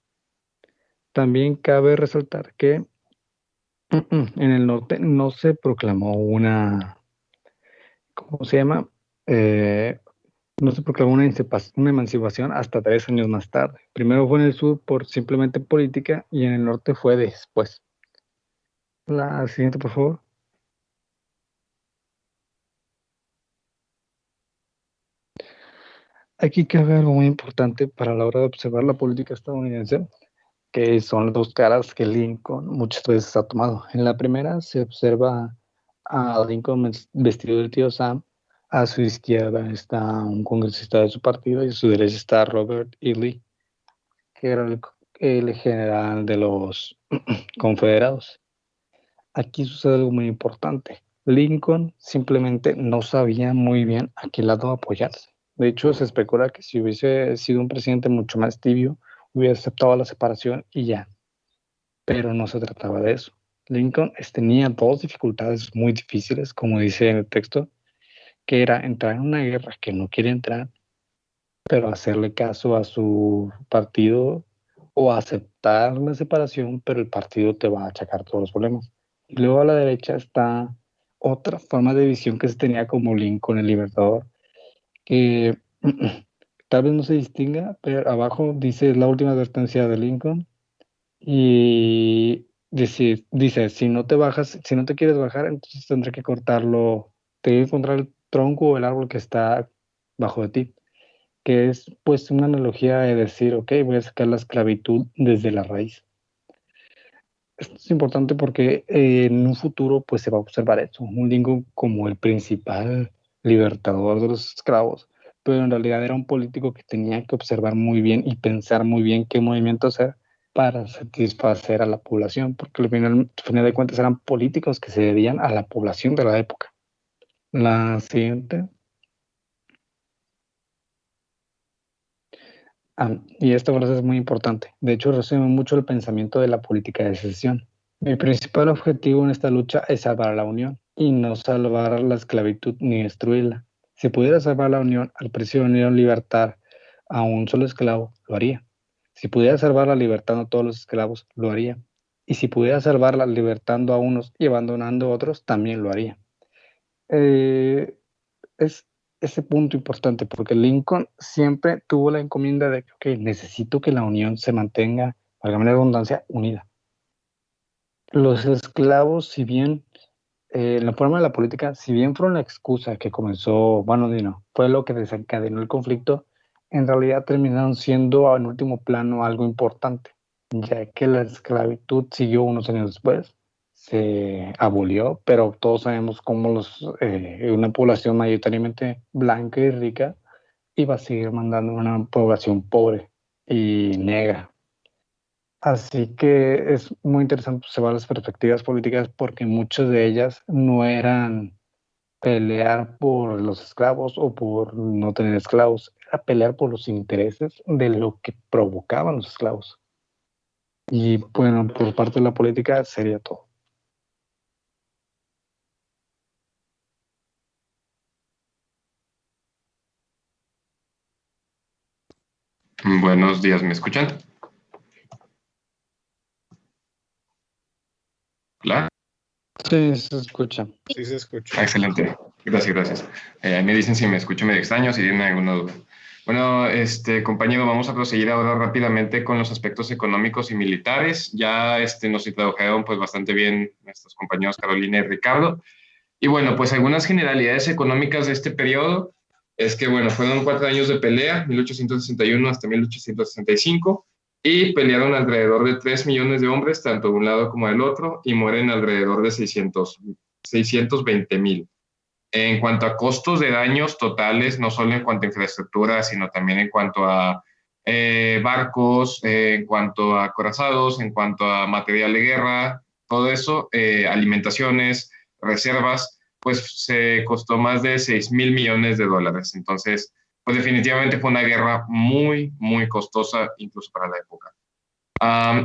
También cabe resaltar que en el norte no se proclamó ¿cómo se llama? Eh, no se proclamó una emancipación hasta 3 años más tarde. Primero fue en el sur por simplemente política y en el norte fue después. La siguiente, por favor. Aquí cabe algo muy importante para la hora de observar la política estadounidense, que son las dos caras que Lincoln muchas veces ha tomado. En la primera se observa a Lincoln vestido del tío Sam, a su izquierda está un congresista de su partido y a su derecha está Robert E. Lee, que era el general de los confederados. Aquí sucede algo muy importante. Lincoln simplemente no sabía muy bien a qué lado apoyarse. De hecho, se especula que si hubiese sido un presidente mucho más tibio, hubiera aceptado la separación y ya. Pero no se trataba de eso. Lincoln tenía dos dificultades muy difíciles, como dice en el texto, que era entrar en una guerra que no quiere entrar, pero hacerle caso a su partido o aceptar la separación, pero el partido te va a achacar todos los problemas. Y luego a la derecha está otra forma de visión que se tenía como Lincoln, el Libertador, que tal vez no se distinga, pero abajo dice la última advertencia de Lincoln y dice, si no te bajas, si no te quieres bajar, entonces tendré que cortarlo, te que encontrar el tronco o el árbol que está bajo de ti, que es pues una analogía de decir, ok, voy a sacar la esclavitud desde la raíz. Esto es importante porque en un futuro pues se va a observar eso, un Lincoln como el principal libertador de los esclavos, pero en realidad era un político que tenía que observar muy bien y pensar muy bien qué movimiento hacer para satisfacer a la población, porque al final de cuentas eran políticos que se debían a la población de la época. La siguiente. Y esta frase es muy importante. De hecho, resume mucho el pensamiento de la política de secesión. Mi principal objetivo en esta lucha es salvar a la Unión y no salvar la esclavitud ni destruirla. Si pudiera salvar la Unión al precio de unir libertad a un solo esclavo, lo haría. Si pudiera salvar la libertad a todos los esclavos, lo haría. Y si pudiera salvarla libertando a unos y abandonando a otros, también lo haría. Eh, es ese punto importante porque Lincoln siempre tuvo la encomienda de que okay, necesito que la Unión se mantenga, valga la redundancia, unida. Los esclavos, si bien la forma de la política, si bien fueron la excusa que comenzó, bueno, fue lo que desencadenó el conflicto, en realidad terminaron siendo en último plano algo importante, ya que la esclavitud siguió unos años después, se abolió, pero todos sabemos cómo una población mayoritariamente blanca y rica iba a seguir mandando una población pobre y negra. Así que es muy interesante observar las perspectivas políticas porque muchas de ellas no eran pelear por los esclavos o por no tener esclavos, era pelear por los intereses de lo que provocaban los esclavos. Y bueno, por parte de la política sería todo. Buenos días, ¿me escuchan? ¿Hola? Sí, se escucha. Sí se escucha. Excelente. Gracias, gracias. Me dicen si me escucho medio extraño, si tienen alguna duda. Bueno, compañero, vamos a proseguir ahora rápidamente con los aspectos económicos y militares. Ya nos introdujeron pues bastante bien nuestros compañeros Carolina y Ricardo. Y bueno, pues algunas generalidades económicas de este periodo es que, bueno, fueron 4 años de pelea, 1861 hasta 1865, y pelearon alrededor de 3 millones de hombres, tanto de un lado como del otro, y mueren alrededor de 620,000. En cuanto a costos de daños totales, no solo en cuanto a infraestructura, sino también en cuanto a barcos, en cuanto a acorazados, en cuanto a material de guerra, todo eso, alimentaciones, reservas, pues se costó más de 6,000 millones de dólares. Entonces, pues definitivamente fue una guerra muy, muy costosa, incluso para la época.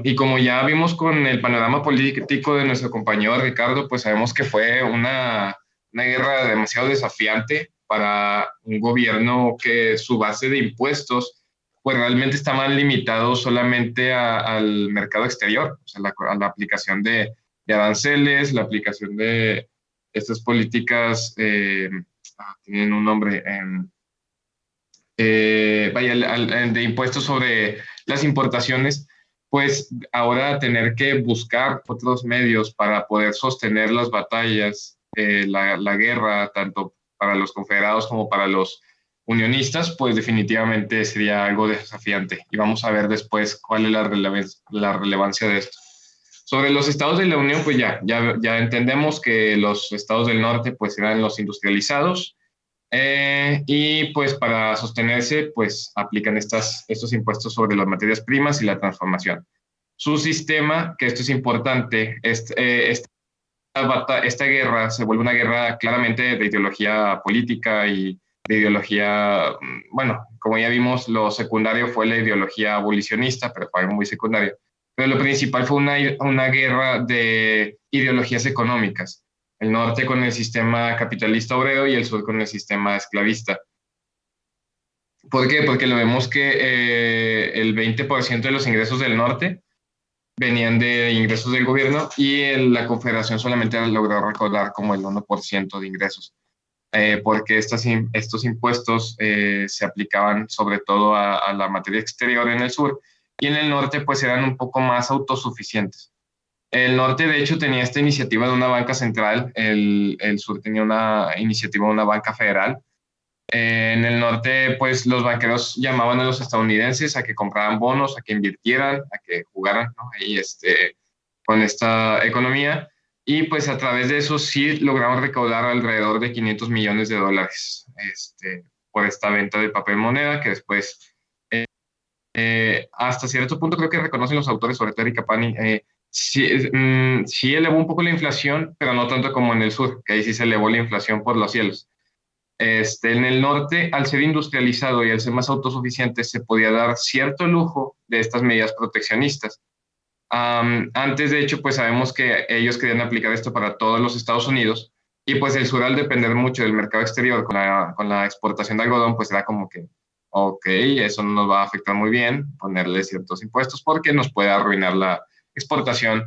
Y como ya vimos con el panorama político de nuestro compañero Ricardo, pues sabemos que fue una guerra demasiado desafiante para un gobierno que su base de impuestos pues realmente estaban limitados solamente al mercado exterior, o sea, a la aplicación de aranceles, la aplicación de estas políticas, tienen un nombre, de impuestos sobre las importaciones, pues ahora tener que buscar otros medios para poder sostener las batallas, la guerra, tanto para los confederados como para los unionistas, pues definitivamente sería algo desafiante. Y vamos a ver después cuál es la relevancia de esto. Sobre los estados de la Unión, pues ya entendemos que los estados del norte pues eran los industrializados, y pues para sostenerse, pues aplican estos impuestos sobre las materias primas y la transformación. Su sistema, que esto es importante, esta guerra se vuelve una guerra claramente de ideología política y de ideología, bueno, como ya vimos, lo secundario fue la ideología abolicionista, pero fue algo muy secundario. Pero lo principal fue una guerra de ideologías económicas. El norte con el sistema capitalista obrero y el sur con el sistema esclavista. ¿Por qué? Porque lo vemos que el 20% de los ingresos del norte venían de ingresos del gobierno y la Confederación solamente logró recaudar como el 1% de ingresos, porque estos impuestos se aplicaban sobre todo a la materia exterior en el sur, y en el norte pues eran un poco más autosuficientes. El norte de hecho tenía esta iniciativa de una banca central, el sur tenía una iniciativa de una banca federal. En el norte, pues los banqueros llamaban a los estadounidenses a que compraran bonos, a que invirtieran, a que jugaran, ¿no? Ahí, con esta economía. Y pues a través de eso sí lograron recaudar alrededor de 500 millones de dólares por esta venta de papel moneda, que después, hasta cierto punto creo que reconocen los autores, sobre todo Eric Kapani, sí elevó un poco la inflación, pero no tanto como en el sur, que ahí sí se elevó la inflación por los cielos. En el norte, al ser industrializado y al ser más autosuficiente, se podía dar cierto lujo de estas medidas proteccionistas. Antes, de hecho, pues sabemos que ellos querían aplicar esto para todos los Estados Unidos, y pues el sur, al depender mucho del mercado exterior con la exportación de algodón, pues era como que, ok, eso no nos va a afectar muy bien, ponerle ciertos impuestos porque nos puede arruinar la exportación,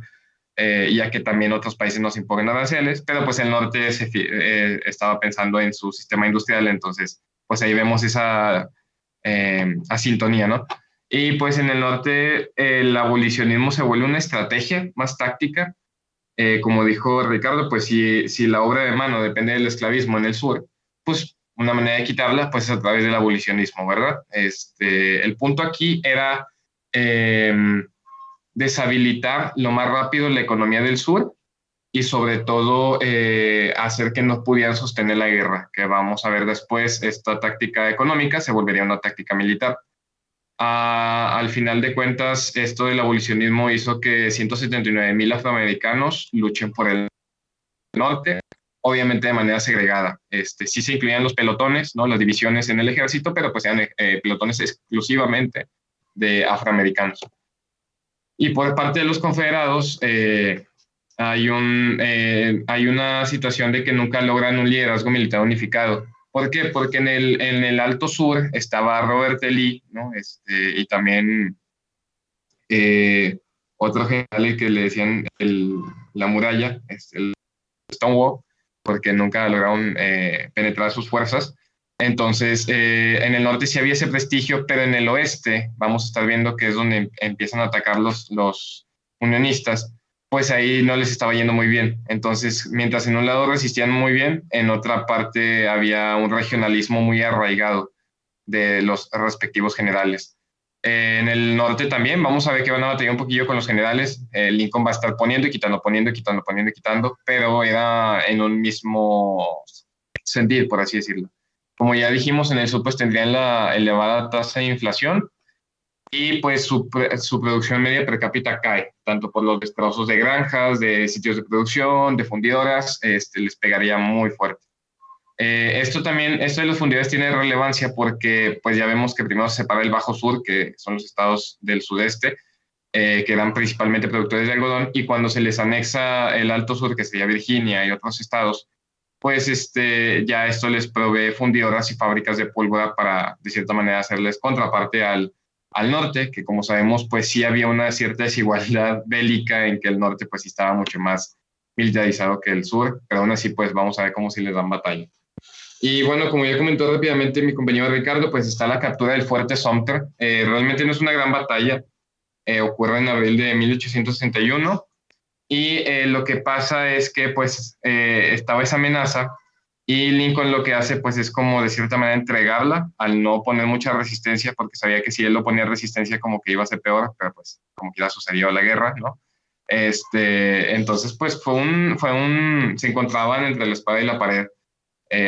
ya que también otros países nos imponen aranceles, pero pues el norte estaba pensando en su sistema industrial, entonces pues ahí vemos esa asintonía, ¿no? Y pues en el norte el abolicionismo se vuelve una estrategia más táctica, como dijo Ricardo, pues si la obra de mano depende del esclavismo en el sur, pues una manera de quitarla pues es a través del abolicionismo, ¿verdad? El punto aquí era deshabilitar lo más rápido la economía del sur y sobre todo hacer que no pudieran sostener la guerra, que vamos a ver después, esta táctica económica se volvería una táctica militar. Al final de cuentas, esto del abolicionismo hizo que 179,000 afroamericanos luchen por el norte, obviamente de manera segregada. Sí se incluían los pelotones, ¿no? Las divisiones en el ejército, pero pues eran pelotones exclusivamente de afroamericanos. Y por parte de los confederados, hay una situación de que nunca logran un liderazgo militar unificado. ¿Por qué? Porque en el Alto Sur estaba Robert E. Lee, ¿no? Y también otro general que le decían la muralla, el Stonewall, porque nunca lograron penetrar sus fuerzas. Entonces, en el norte sí había ese prestigio, pero en el oeste vamos a estar viendo que es donde empiezan a atacar los unionistas, pues ahí no les estaba yendo muy bien. Entonces, mientras en un lado resistían muy bien, en otra parte había un regionalismo muy arraigado de los respectivos generales. En el norte también vamos a ver que van a batallar un poquillo con los generales. Lincoln va a estar poniendo y quitando, poniendo y quitando, poniendo y quitando, pero era en un mismo sentir, por así decirlo. Como ya dijimos, en el sur pues tendrían la elevada tasa de inflación, y pues su producción media per cápita cae, tanto por los destrozos de granjas, de sitios de producción, de fundidoras, les pegaría muy fuerte. Esto de los fundidores tiene relevancia porque pues ya vemos que primero se separa el Bajo Sur, que son los estados del sudeste, que eran principalmente productores de algodón, y cuando se les anexa el Alto Sur, que sería Virginia y otros estados, pues ya esto les provee fundidoras y fábricas de pólvora para, de cierta manera, hacerles contraparte al norte, que como sabemos, pues sí había una cierta desigualdad bélica en que el norte pues sí estaba mucho más militarizado que el sur, pero aún así pues vamos a ver cómo sí les dan batalla. Y bueno, como ya comentó rápidamente mi compañero Ricardo, pues está la captura del fuerte Sumter. Realmente no es una gran batalla, ocurre en abril de 1861, y lo que pasa es que pues estaba esa amenaza, y Lincoln lo que hace pues es como de cierta manera entregarla al no poner mucha resistencia, porque sabía que si él lo ponía resistencia como que iba a ser peor, pero pues como que ya sucedió la guerra, ¿no? Entonces pues se encontraban entre la espada y la pared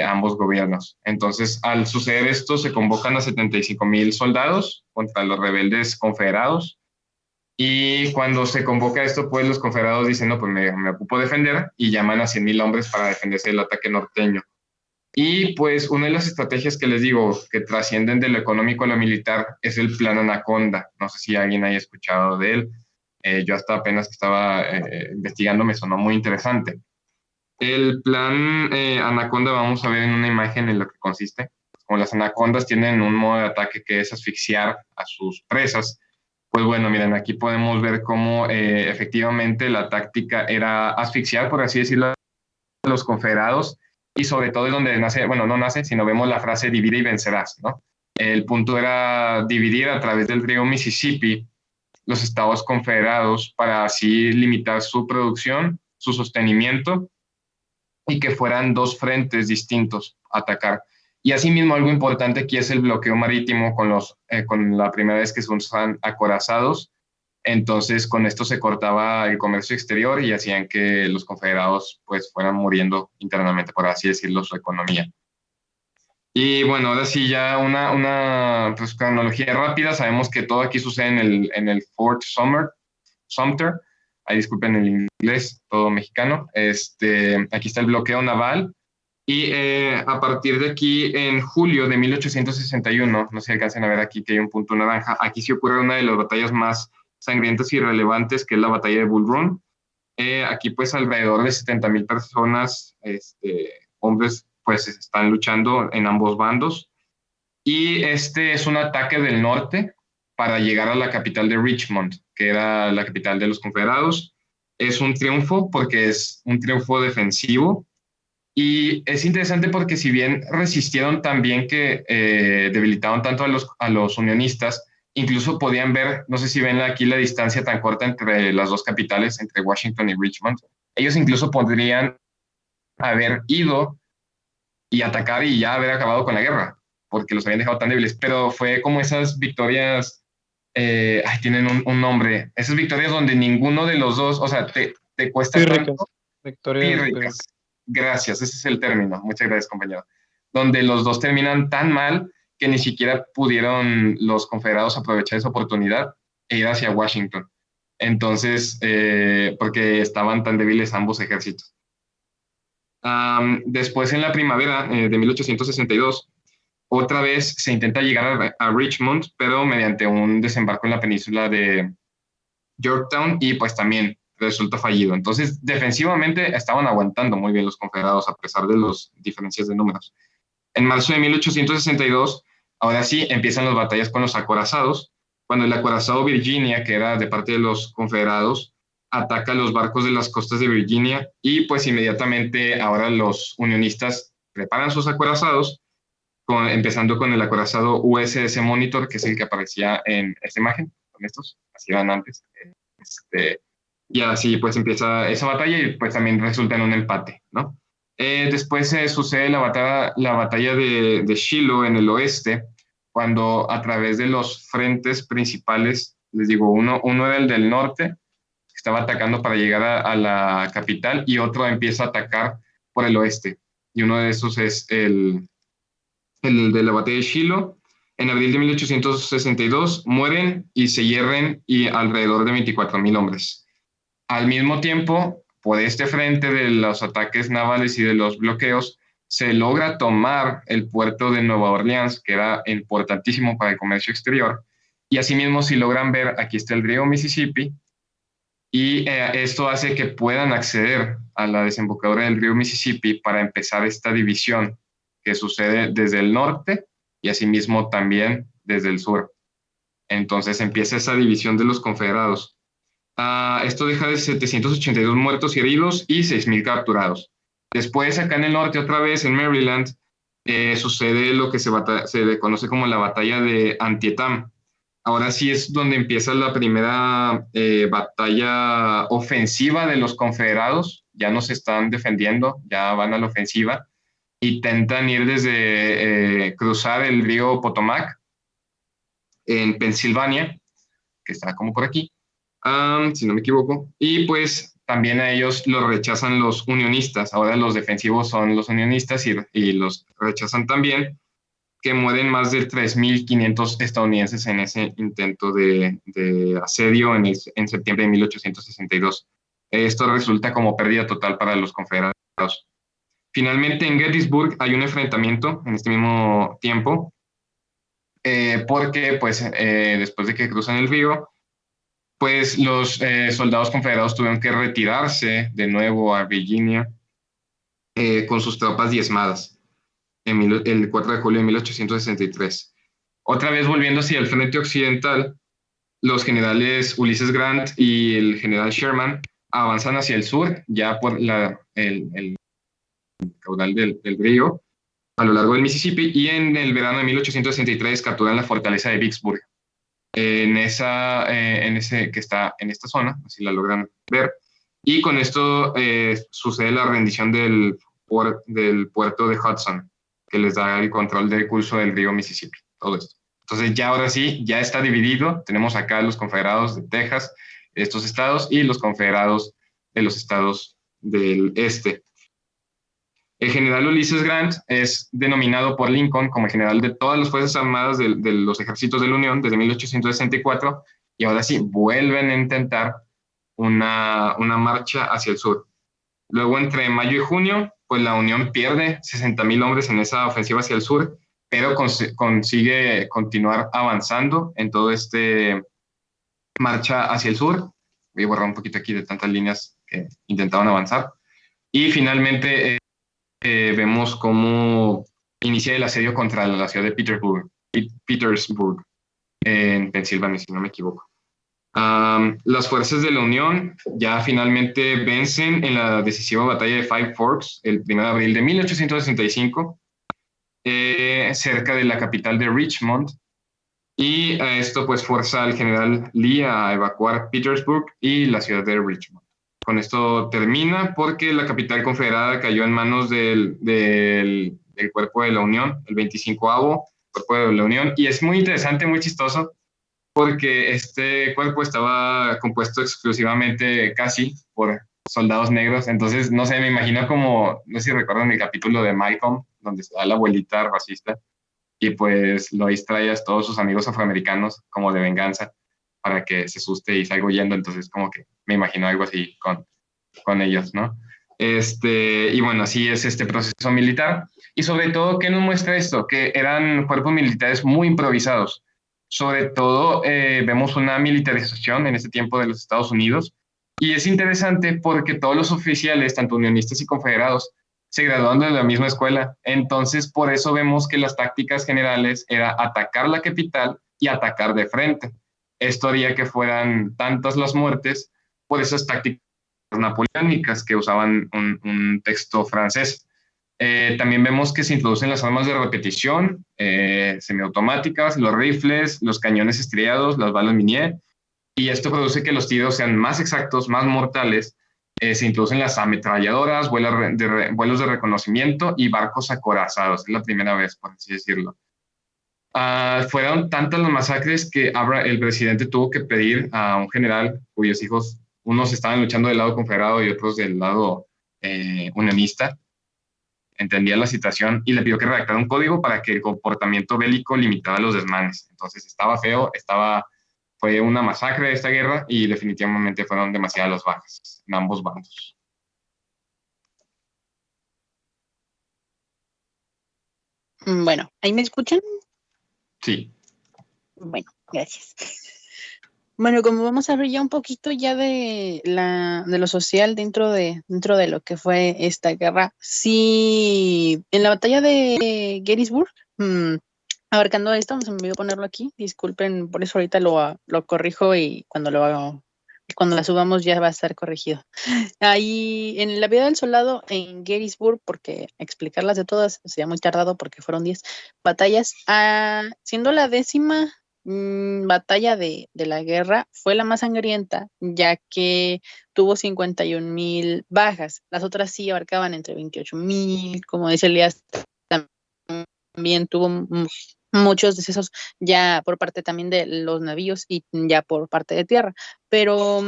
ambos gobiernos. Entonces al suceder esto se convocan a 75,000 soldados contra los rebeldes confederados. Y cuando se convoca esto, pues los confederados dicen, no, pues me ocupo defender, y llaman a 100,000 hombres para defenderse del ataque norteño. Y pues una de las estrategias que les digo, que trascienden de lo económico a lo militar, es el Plan Anaconda. No sé si alguien haya escuchado de él. Yo hasta apenas que estaba investigando me sonó muy interesante. El Plan Anaconda, vamos a ver en una imagen en lo que consiste. como las anacondas tienen un modo de ataque que es asfixiar a sus presas. Pues bueno, miren, aquí podemos ver cómo efectivamente la táctica era asfixiar, por así decirlo, a los confederados, y sobre todo es donde nace, bueno, no nace, sino vemos la frase divide y vencerás, ¿no? El punto era dividir a través del río Mississippi los estados confederados para así limitar su producción, su sostenimiento, y que fueran dos frentes distintos a atacar. Y asimismo, algo importante aquí es el bloqueo marítimo con la primera vez que se usan acorazados. Entonces, con esto se cortaba el comercio exterior y hacían que los confederados pues fueran muriendo internamente, por así decirlo, su economía. Y bueno, ahora sí, ya una pues, cronología rápida. Sabemos que todo aquí sucede en el Fort Sumter. Ahí disculpen el inglés, todo mexicano. Aquí está el bloqueo naval. Y a partir de aquí, en julio de 1861, no sé si alcancen a ver aquí que hay un punto naranja, aquí sí ocurre una de las batallas más sangrientas y relevantes, que es la batalla de Bull Run. Aquí pues alrededor de 70,000 personas, hombres, pues están luchando en ambos bandos. Y este es un ataque del norte para llegar a la capital de Richmond, que era la capital de los confederados. Es un triunfo porque es un triunfo defensivo. Y es interesante porque si bien resistieron tan bien que debilitaron tanto a los unionistas, incluso podían ver, no sé si ven aquí la distancia tan corta entre las dos capitales, entre Washington y Richmond, ellos incluso podrían haber ido y atacar y ya haber acabado con la guerra, porque los habían dejado tan débiles, pero fue como esas victorias, tienen un nombre, esas victorias donde ninguno de los dos, o sea, te cuesta Pírricas. tanto. Victorias Pírricas. Gracias, ese es el término. Muchas gracias, compañero. Donde los dos terminan tan mal que ni siquiera pudieron los confederados aprovechar esa oportunidad e ir hacia Washington. Entonces, porque estaban tan débiles ambos ejércitos. Después, en la primavera de 1862, otra vez se intenta llegar a Richmond, pero mediante un desembarco en la península de Yorktown, y pues también resulta fallido. Entonces, defensivamente estaban aguantando muy bien los confederados a pesar de las diferencias de números. En marzo de 1862, ahora sí, empiezan las batallas con los acorazados, cuando el acorazado Virginia, que era de parte de los confederados, ataca los barcos de las costas de Virginia, y pues inmediatamente ahora los unionistas preparan sus acorazados, empezando con el acorazado USS Monitor, que es el que aparecía en esta imagen, con estos, así eran antes. Y así pues empieza esa batalla y pues también resulta en un empate, ¿no? Después sucede la batalla de Shiloh en el oeste, cuando a través de los frentes principales, les digo, uno era el del norte, que estaba atacando para llegar a la capital, y otro empieza a atacar por el oeste. Y uno de esos es el de la batalla de Shiloh. En abril de 1862 mueren y se hierren y alrededor de 24,000 hombres. Al mismo tiempo, por este frente de los ataques navales y de los bloqueos, se logra tomar el puerto de Nueva Orleans, que era importantísimo para el comercio exterior. Y asimismo, si logran ver, aquí está el río Mississippi, y esto hace que puedan acceder a la desembocadura del río Mississippi para empezar esta división que sucede desde el norte y asimismo también desde el sur. Entonces empieza esa división de los confederados. Esto deja de 782 muertos y heridos y 6,000 capturados. Después, acá en el norte, otra vez en Maryland, sucede lo que se conoce como la batalla de Antietam. Ahora sí es donde empieza la primera batalla ofensiva de los confederados. Ya no se están defendiendo, ya van a la ofensiva. Intentan ir desde cruzar el río Potomac en Pensilvania, que está como por aquí, si no me equivoco, y pues también a ellos los rechazan los unionistas. Ahora los defensivos son los unionistas y los rechazan también, que mueren más de 3,500 estadounidenses en ese intento de asedio en septiembre de 1862. Esto resulta como pérdida total para los confederados. Finalmente, en Gettysburg hay un enfrentamiento en este mismo tiempo, porque pues, después de que cruzan el río, pues los soldados confederados tuvieron que retirarse de nuevo a Virginia con sus tropas diezmadas. el 4 de julio de 1863. Otra vez volviendo hacia el frente occidental, los generales Ulysses Grant y el general Sherman avanzan hacia el sur, ya por el caudal del río, a lo largo del Mississippi, y en el verano de 1863 capturan la fortaleza de Vicksburg, que está en esta zona, así la logran ver, y con esto sucede la rendición del puerto de Hudson, que les da el control del curso del río Mississippi, todo esto. Entonces ya ahora sí, ya está dividido, tenemos acá los confederados de Texas, estos estados, y los confederados de los estados del este. El general Ulysses Grant es denominado por Lincoln como el general de todas las Fuerzas Armadas de los ejércitos de la Unión desde 1864, y ahora sí vuelven a intentar una marcha hacia el sur. Luego, entre mayo y junio, pues la Unión pierde 60,000 hombres en esa ofensiva hacia el sur, pero consigue continuar avanzando en todo este marcha hacia el sur. Voy a borrar un poquito aquí de tantas líneas que intentaban avanzar. Y finalmente vemos cómo inicia el asedio contra la ciudad de Petersburg, en Pensilvania, si no me equivoco. Las fuerzas de la Unión ya finalmente vencen en la decisiva batalla de Five Forks el 1 de abril de 1865, cerca de la capital de Richmond, y esto pues fuerza al general Lee a evacuar Petersburg y la ciudad de Richmond. Con esto termina porque la capital confederada cayó en manos del cuerpo de la Unión, el 25º cuerpo de la Unión, y es muy interesante, muy chistoso, porque este cuerpo estaba compuesto exclusivamente casi por soldados negros. Entonces, no sé, me imagino como, no sé si recuerdan el capítulo de Malcolm, donde está la abuelita racista, y pues Lois trae a todos sus amigos afroamericanos como de venganza para que se asuste y salga huyendo. Entonces, como que me imagino algo así con ellos, ¿no? Y bueno, así es este proceso militar. Y sobre todo, ¿qué nos muestra esto? Que eran cuerpos militares muy improvisados. Sobre todo, vemos una militarización en este tiempo de los Estados Unidos. Y es interesante porque todos los oficiales, tanto unionistas y confederados, se graduaron de la misma escuela. Entonces, por eso vemos que las tácticas generales era atacar la capital y atacar de frente. Esto haría que fueran tantas las muertes por esas tácticas napoleónicas que usaban un texto francés. También vemos que se introducen las armas de repetición, semiautomáticas, los rifles, los cañones estriados, las balas Minié, y esto produce que los tiros sean más exactos, más mortales. Se introducen las ametralladoras, vuelos de reconocimiento y barcos acorazados. Es la primera vez, por así decirlo. Fueron tantas las masacres que el presidente tuvo que pedir a un general cuyos hijos, unos estaban luchando del lado confederado y otros del lado unionista, entendía la situación y le pidió que redactara un código para que el comportamiento bélico limitara los desmanes. Entonces estaba feo, fue una masacre de esta guerra y definitivamente fueron demasiadas las bajas en ambos bandos. Bueno, ¿ahí me escuchan? Sí. Bueno, gracias. Bueno, como vamos a ver ya un poquito ya de lo social dentro de lo que fue esta guerra, sí, en la batalla de Gettysburg, abarcando esto, se me olvidó ponerlo aquí, disculpen, por eso ahorita lo corrijo y cuando la subamos ya va a estar corregido. Ahí, en la vida del soldado en Gettysburg, porque explicarlas de todas sería muy tardado porque fueron 10 batallas, siendo la 10ª batalla de la guerra, fue la más sangrienta, ya que tuvo 51,000 bajas. Las otras sí abarcaban entre 28,000, como dice Elías, también tuvo muchos decesos ya por parte también de los navíos y ya por parte de tierra. Pero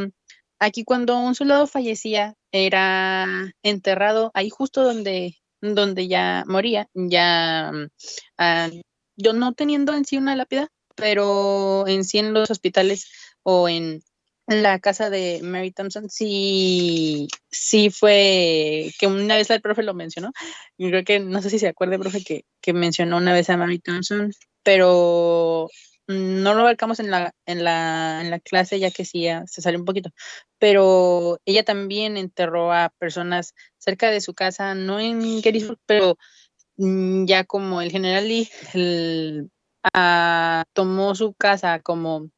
aquí cuando un soldado fallecía, era enterrado ahí justo donde ya moría, ya yo no teniendo en sí una lápida, pero en sí en los hospitales o en la casa de Mary Thompson sí fue que una vez el profe lo mencionó. Yo creo que, no sé si se acuerda, profe, que mencionó una vez a Mary Thompson, pero no lo abarcamos en la clase, ya que sí se salió un poquito. Pero ella también enterró a personas cerca de su casa, no en Gettysburg, pero ya como el general Lee tomó su casa como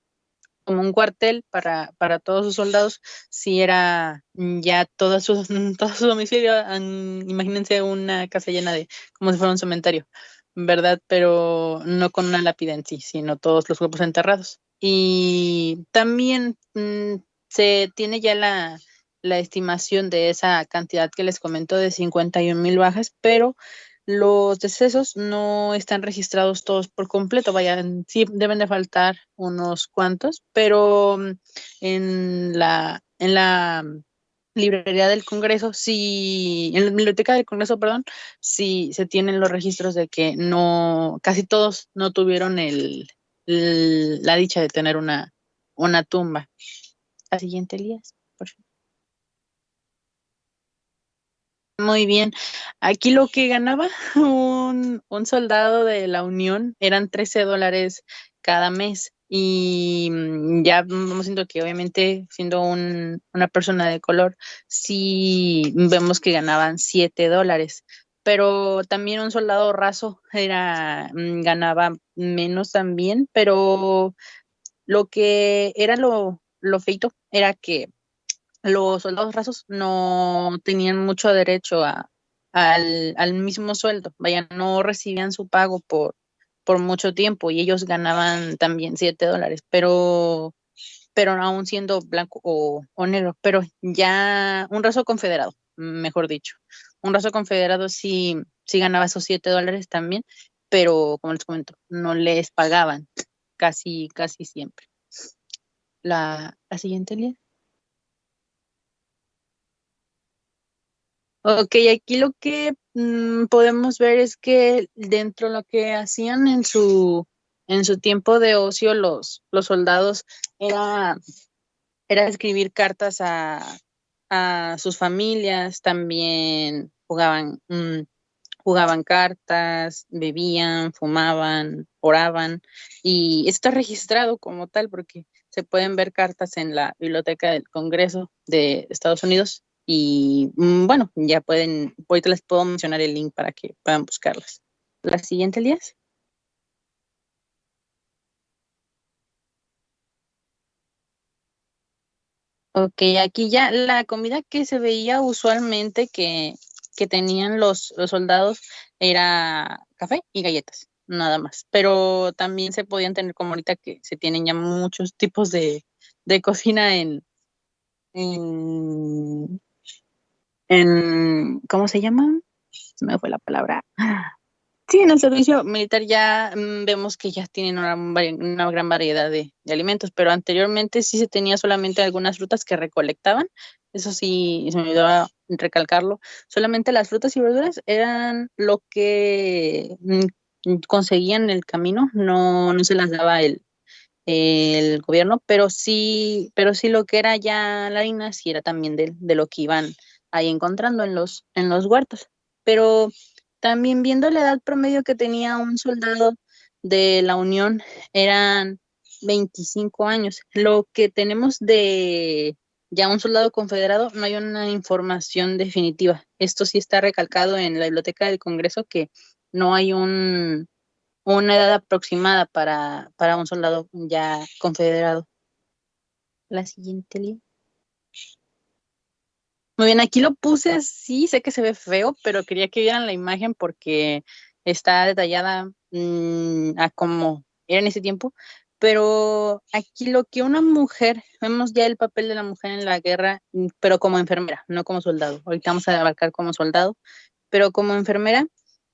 un cuartel para todos sus soldados, si era ya todo su domicilio, imagínense una casa llena de, como si fuera un cementerio, ¿verdad? Pero no con una lápida en sí, sino todos los cuerpos enterrados. Y también se tiene ya la estimación de esa cantidad que les comento de 51,000 bajas, pero los decesos no están registrados todos por completo, vayan, sí deben de faltar unos cuantos, pero en la librería del Congreso, sí, en la biblioteca del Congreso, perdón, sí se tienen los registros de que no, casi todos no tuvieron la dicha de tener una tumba. La siguiente, Elías, por favor. Muy bien. Aquí lo que ganaba un soldado de la Unión eran $13 cada mes. Y ya vamos viendo que obviamente siendo una persona de color, sí vemos que ganaban $7. Pero también un soldado raso ganaba menos también, pero lo que era lo feito era que los soldados rasos no tenían mucho derecho al mismo sueldo, vaya, no recibían su pago por mucho tiempo y ellos ganaban también $7, pero aún siendo blanco o negro, pero ya un raso confederado, mejor dicho, un raso confederado sí ganaba esos $7 también, pero como les comento, no les pagaban casi siempre. La siguiente, Lía. Ok, aquí lo que podemos ver es que dentro de lo que hacían en su tiempo de ocio los soldados era, era escribir cartas a sus familias, también jugaban cartas, bebían, fumaban, oraban, y esto está registrado como tal porque se pueden ver cartas en la Biblioteca del Congreso de Estados Unidos y bueno, ya pueden, ahorita les puedo mencionar el link para que puedan buscarlas. La siguiente, Elías. Ok, aquí ya la comida que se veía usualmente que tenían los soldados era café y galletas, nada más. Pero también se podían tener como ahorita que se tienen ya muchos tipos de cocina en, ¿cómo se llama? Se me fue la palabra. Sí, en el servicio militar ya vemos que ya tienen una gran variedad de alimentos, pero anteriormente sí se tenía solamente algunas frutas que recolectaban. Eso sí, se me olvidó recalcarlo. Solamente las frutas y verduras eran lo que conseguían en el camino, no se las daba el gobierno, pero sí lo que era ya la harina, sí era también de lo que iban ahí encontrando en los huertos. Pero también viendo la edad promedio que tenía un soldado de la Unión, eran 25 años. Lo que tenemos de ya un soldado confederado, no hay una información definitiva. Esto sí está recalcado en la Biblioteca del Congreso, que no hay una edad aproximada para un soldado ya confederado. La siguiente, Lía. Muy bien, aquí lo puse así, sé que se ve feo, pero quería que vieran la imagen porque está detallada a cómo era en ese tiempo. Pero aquí lo que una mujer, vemos ya el papel de la mujer en la guerra, pero como enfermera, no como soldado. Ahorita vamos a abarcar como soldado, pero como enfermera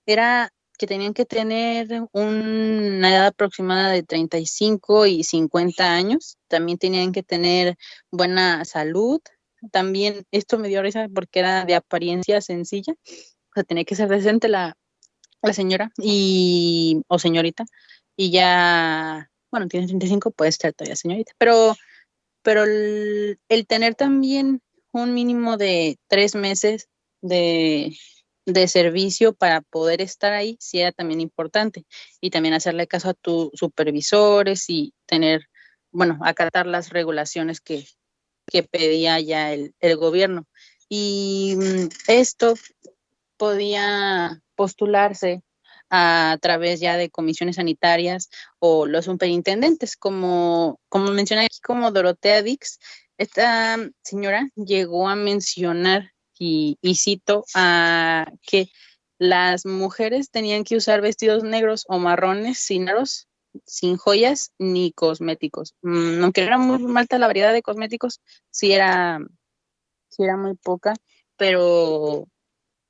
era que tenían que tener una edad aproximada de 35 y 50 años. También tenían que tener buena salud. También esto me dio risa porque era de apariencia sencilla. O sea, tenía que ser decente la señora o señorita. Y ya, bueno, tiene 35, puede ser todavía señorita. Pero el tener también un mínimo de 3 meses de, de servicio para poder estar ahí, sí era también importante. Y también hacerle caso a tus supervisores y bueno, acatar las regulaciones que pedía ya el gobierno. Y esto podía postularse a través ya de comisiones sanitarias o los superintendentes, como menciona aquí, como Dorotea Dix. Esta señora llegó a mencionar, y cito, que las mujeres tenían que usar vestidos negros o marrones sin aros, sin joyas ni cosméticos. Aunque era muy alta la variedad de cosméticos, sí era muy poca, pero,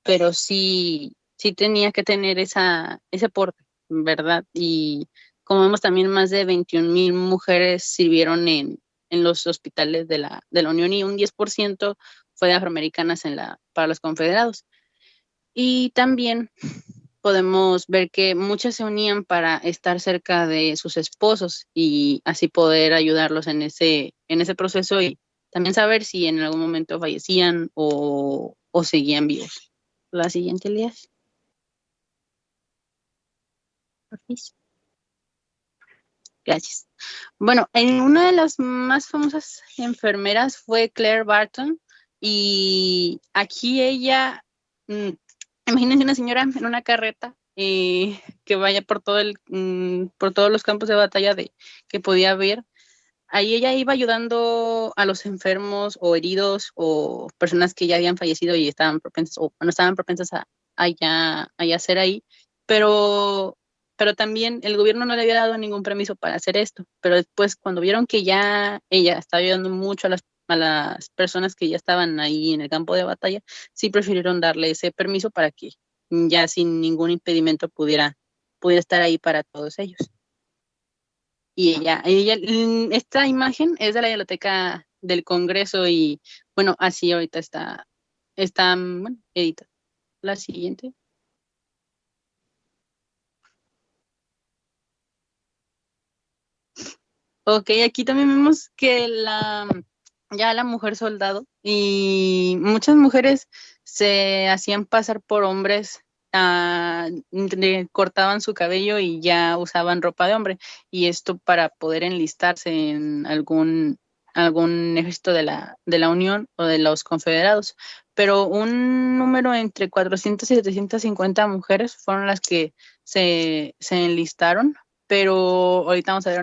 pero sí tenía que tener ese porte, ¿verdad? Y como vemos también más de 21,000 mujeres sirvieron en los hospitales de la Unión y un 10% fue de afroamericanas para los confederados. Y también podemos ver que muchas se unían para estar cerca de sus esposos y así poder ayudarlos en ese proceso y también saber si en algún momento fallecían o seguían vivos. La siguiente, Elías. Porfis. Gracias. Bueno, una de las más famosas enfermeras fue Claire Barton y aquí ella, imagínense una señora en una carreta que vaya por todos los campos de batalla que podía ver. Ahí ella iba ayudando a los enfermos o heridos o personas que ya habían fallecido y estaban propensas o no estaban propensas a ser ahí, pero también el gobierno no le había dado ningún permiso para hacer esto. Pero después, cuando vieron que ya ella estaba ayudando mucho a las personas que ya estaban ahí en el campo de batalla, sí prefirieron darle ese permiso para que ya sin ningún impedimento pudiera estar ahí para todos ellos. Y esta imagen es de la Biblioteca del Congreso y bueno, así ahorita está bueno, editada. La siguiente. Ok, aquí también vemos que ya la mujer soldado y muchas mujeres se hacían pasar por hombres, cortaban su cabello y ya usaban ropa de hombre y esto para poder enlistarse en algún ejército de la Unión o de los confederados. Pero un número entre 400 y 750 mujeres fueron las que se enlistaron, pero ahorita vamos a ver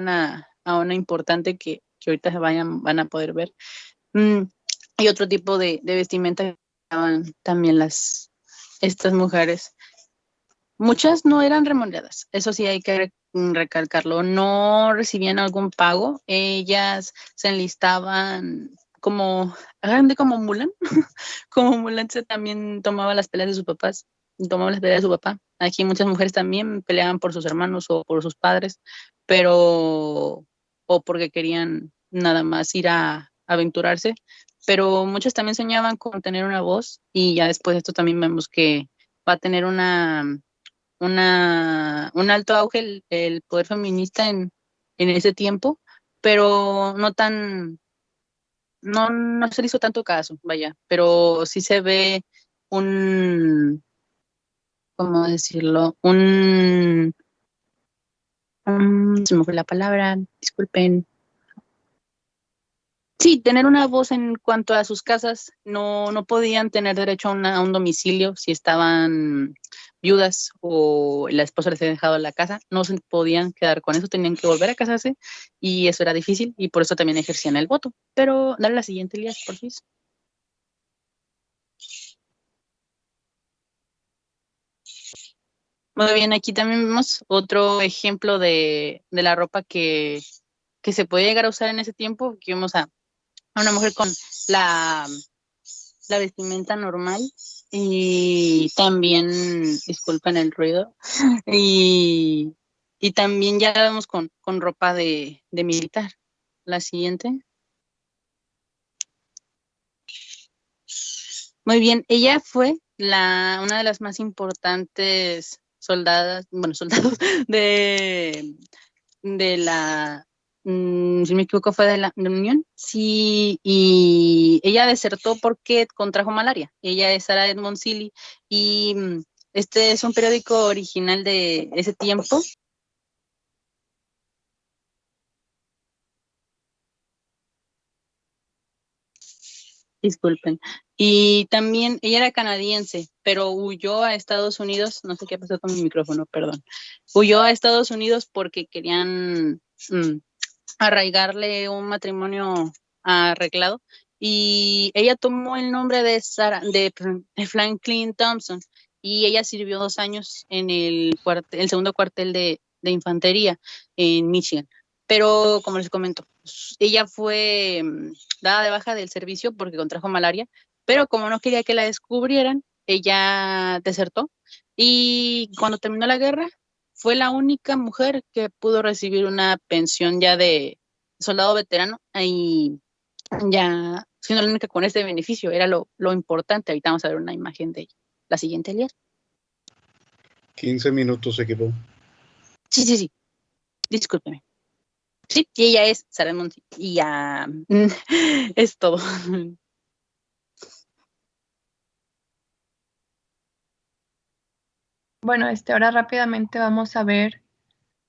a una importante que ahorita van a poder ver. Y otro tipo de vestimenta que usaban también estas mujeres. Muchas no eran remuneradas, eso sí hay que recalcarlo, no recibían algún pago, ellas se enlistaban como Mulan, como Mulan se también tomaba las peleas de sus papás, tomaba las peleas de su papá. Aquí muchas mujeres también peleaban por sus hermanos o por sus padres, pero o porque querían nada más ir a aventurarse, pero muchas también soñaban con tener una voz y ya después de esto también vemos que va a tener un alto auge el poder feminista en ese tiempo, pero no se le hizo tanto caso, vaya, pero sí se ve ¿cómo decirlo? Se me fue la palabra, disculpen. Sí, tener una voz en cuanto a sus casas, no podían tener derecho a un domicilio si estaban viudas o la esposa les había dejado la casa, no se podían quedar con eso, tenían que volver a casarse y eso era difícil y por eso también ejercían el voto. Pero dale la siguiente, Elías, por favor. Muy bien, aquí también vemos otro ejemplo de la ropa que se puede llegar a usar en ese tiempo. Aquí vemos a una mujer con la vestimenta normal y también, disculpen el ruido, y, y también ya la vemos con ropa de militar. La siguiente. Muy bien, ella fue una de las más importantes soldados de la, si no me equivoco, fue de la Unión. Sí, y ella desertó porque contrajo malaria. Ella es Sarah Edmond Seeley y este es un periódico original de ese tiempo. Disculpen. Y también ella era canadiense, pero huyó a Estados Unidos. No sé qué pasó con mi micrófono, perdón. Huyó a Estados Unidos porque querían arraigarle un matrimonio arreglado. Y ella tomó el nombre de de Franklin Thompson. Y ella sirvió 2 años en el segundo cuartel de infantería en Michigan. Pero, como les comento, ella fue dada de baja del servicio porque contrajo malaria, pero como no quería que la descubrieran, ella desertó. Y cuando terminó la guerra, fue la única mujer que pudo recibir una pensión ya de soldado veterano y ya siendo la única con este beneficio. Era lo importante. Ahorita vamos a ver una imagen de ella. La siguiente, Elias. 15 minutos, equipo. Sí. Discúlpeme. Sí, y ella es Sarah Monti. Y ya es todo. Bueno, ahora rápidamente vamos a ver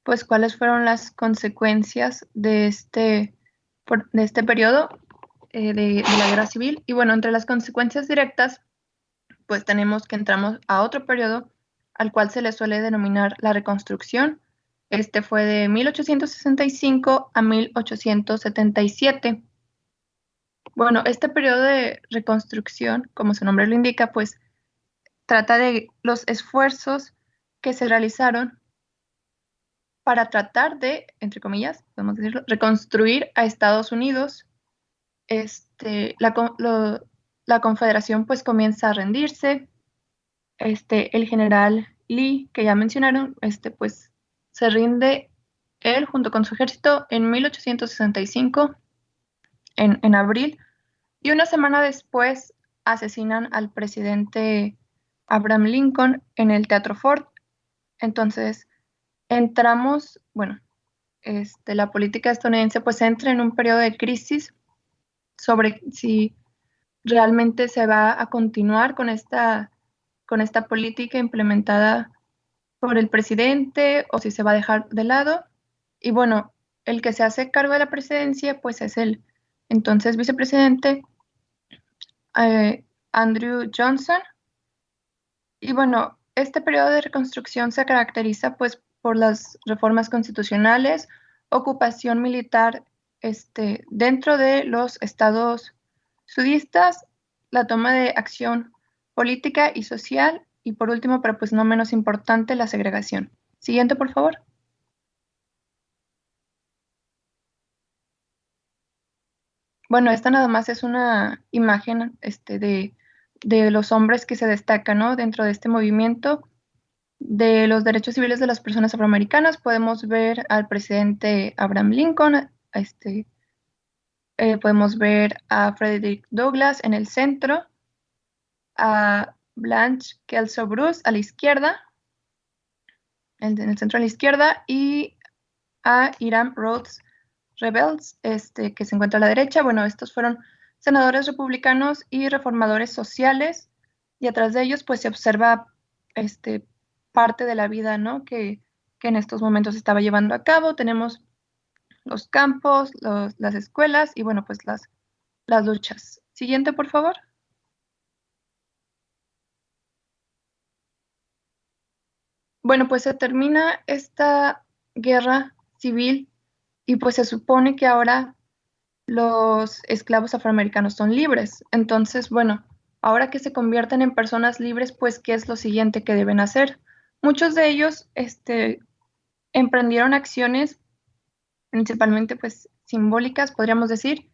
pues cuáles fueron las consecuencias de este periodo de la guerra civil. Y bueno, entre las consecuencias directas, pues tenemos que entramos a otro periodo al cual se le suele denominar la reconstrucción. Este fue de 1865 a 1877. Bueno, este periodo de reconstrucción, como su nombre lo indica, pues trata de los esfuerzos que se realizaron para tratar de, entre comillas, podemos decirlo, reconstruir a Estados Unidos. La Confederación pues comienza a rendirse. El general Lee, que ya mencionaron, pues se rinde él junto con su ejército en 1865, en abril, y una semana después asesinan al presidente Abraham Lincoln en el Teatro Ford. Entonces, entramos, bueno, la política estadounidense pues entra en un periodo de crisis sobre si realmente se va a continuar con esta política implementada por el presidente o si se va a dejar de lado. Y bueno, el que se hace cargo de la presidencia pues es el entonces vicepresidente Andrew Johnson. Y bueno, este periodo de reconstrucción se caracteriza pues por las reformas constitucionales, ocupación militar dentro de los estados sudistas, la toma de acción política y social y por último, pero pues no menos importante, la segregación. Siguiente, por favor. Bueno, esta nada más es una imagen de los hombres que se destacan, ¿no? Dentro de este movimiento de los derechos civiles de las personas afroamericanas. Podemos ver al presidente Abraham Lincoln, podemos ver a Frederick Douglass en el centro, a Blanche Kelso Bruce a la izquierda, en el centro a la izquierda, y a Hiram Rhodes Rebels, que se encuentra a la derecha. Bueno, estos fueron senadores republicanos y reformadores sociales, y atrás de ellos pues se observa parte de la vida, ¿no? que en estos momentos se estaba llevando a cabo. Tenemos los campos, las escuelas y bueno, pues las luchas. Siguiente, por favor. Bueno, pues se termina esta guerra civil y pues se supone que ahora los esclavos afroamericanos son libres. Entonces, bueno, ahora que se convierten en personas libres, pues, ¿qué es lo siguiente que deben hacer? Muchos de ellos emprendieron acciones, principalmente pues simbólicas, podríamos decir,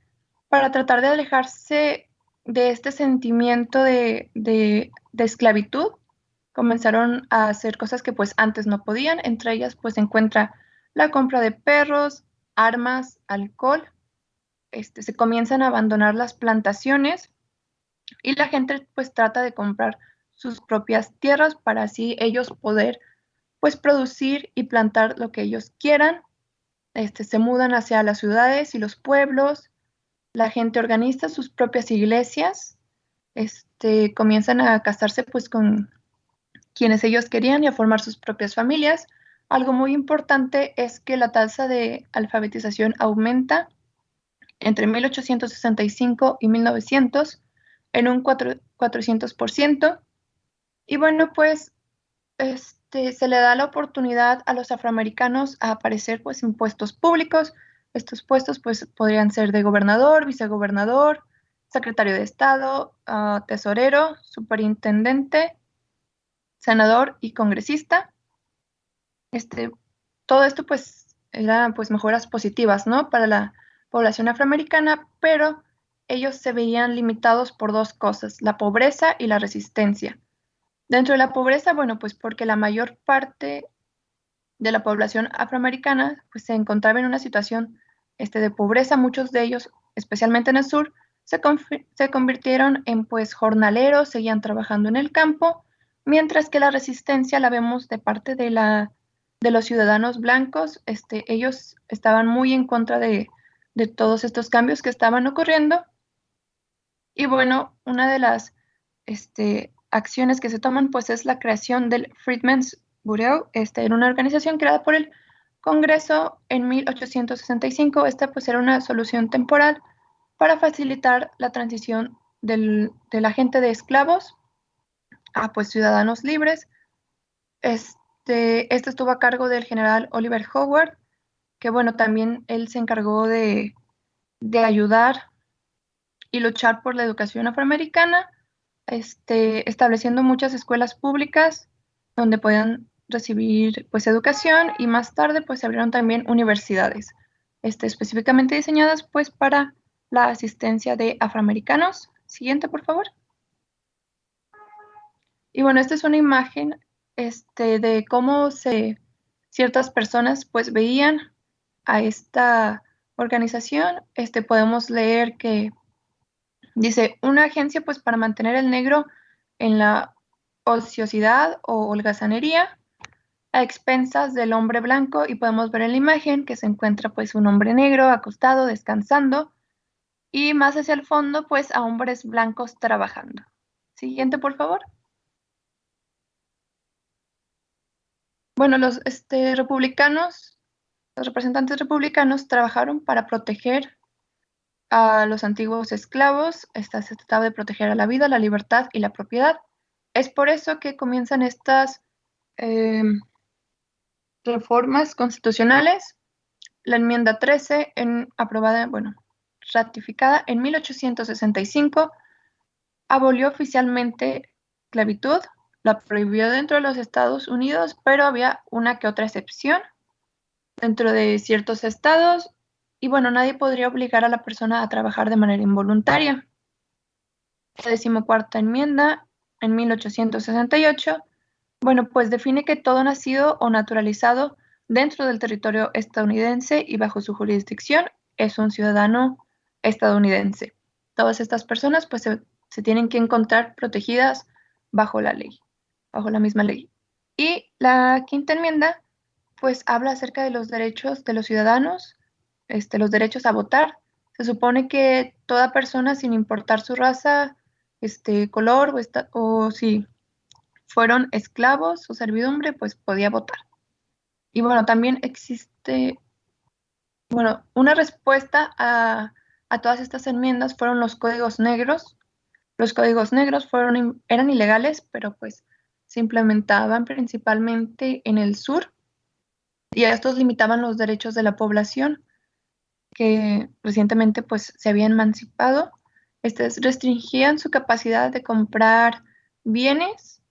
para tratar de alejarse de este sentimiento de esclavitud. Comenzaron a hacer cosas que pues antes no podían. Entre ellas pues se encuentra la compra de perros, armas, alcohol. Se comienzan a abandonar las plantaciones y la gente pues trata de comprar sus propias tierras para así ellos poder pues producir y plantar lo que ellos quieran. Se mudan hacia las ciudades y los pueblos. La gente organiza sus propias iglesias. Comienzan a casarse pues con quienes ellos querían y a formar sus propias familias. Algo muy importante es que la tasa de alfabetización aumenta entre 1865 y 1900. en un 400%. Y bueno, pues se le da la oportunidad a los afroamericanos a aparecer pues en puestos públicos. Estos puestos pues podrían ser de gobernador, vicegobernador, secretario de Estado, tesorero, superintendente, senador y congresista. Todo esto pues eran pues mejoras positivas, ¿no? Para la población afroamericana, pero ellos se veían limitados por dos cosas, la pobreza y la resistencia. Dentro de la pobreza, bueno, pues porque la mayor parte de la población afroamericana pues se encontraba en una situación de pobreza, muchos de ellos, especialmente en el sur, se convirtieron en pues jornaleros, seguían trabajando en el campo, mientras que la resistencia la vemos de parte de los ciudadanos blancos. Ellos estaban muy en contra de todos estos cambios que estaban ocurriendo. Y bueno, una de las acciones que se toman pues es la creación del Freedmen's Bureau, en una organización creada por el Congreso en 1865. Esta pues era una solución temporal para facilitar la transición de la gente de esclavos a pues ciudadanos libres. Este estuvo a cargo del general Oliver Howard, que bueno, también él se encargó de ayudar y luchar por la educación afroamericana, estableciendo muchas escuelas públicas donde podían recibir pues educación, y más tarde pues se abrieron también universidades, específicamente diseñadas pues para la asistencia de afroamericanos. Siguiente, por favor. Y bueno, esta es una imagen de cómo ciertas personas pues veían a esta organización. Podemos leer que dice, una agencia pues para mantener el negro en la ociosidad o holgazanería a expensas del hombre blanco, y podemos ver en la imagen que se encuentra pues un hombre negro acostado, descansando, y más hacia el fondo pues a hombres blancos trabajando. Siguiente, por favor. Bueno, los republicanos, los representantes republicanos trabajaron para proteger a los antiguos esclavos. Se trataba de proteger a la vida, la libertad y la propiedad. Es por eso que comienzan estas reformas constitucionales. La enmienda 13, ratificada en 1865, abolió oficialmente la esclavitud, la prohibió dentro de los Estados Unidos, pero había una que otra excepción dentro de ciertos estados, y bueno, nadie podría obligar a la persona a trabajar de manera involuntaria. La 14ª enmienda, en 1868, bueno, pues define que todo nacido o naturalizado dentro del territorio estadounidense y bajo su jurisdicción es un ciudadano estadounidense. Todas estas personas pues se tienen que encontrar protegidas bajo la ley, bajo la misma ley. Y la 5ª enmienda pues habla acerca de los derechos de los ciudadanos, los derechos a votar. Se supone que toda persona, sin importar su raza, color o si fueron esclavos o servidumbre, pues podía votar. Y bueno, también existe, bueno, una respuesta a todas estas enmiendas fueron los códigos negros. Los códigos negros eran ilegales, pero pues se implementaban principalmente en el sur, y a estos limitaban los derechos de la población que recientemente pues se había emancipado. Restringían su capacidad de comprar bienes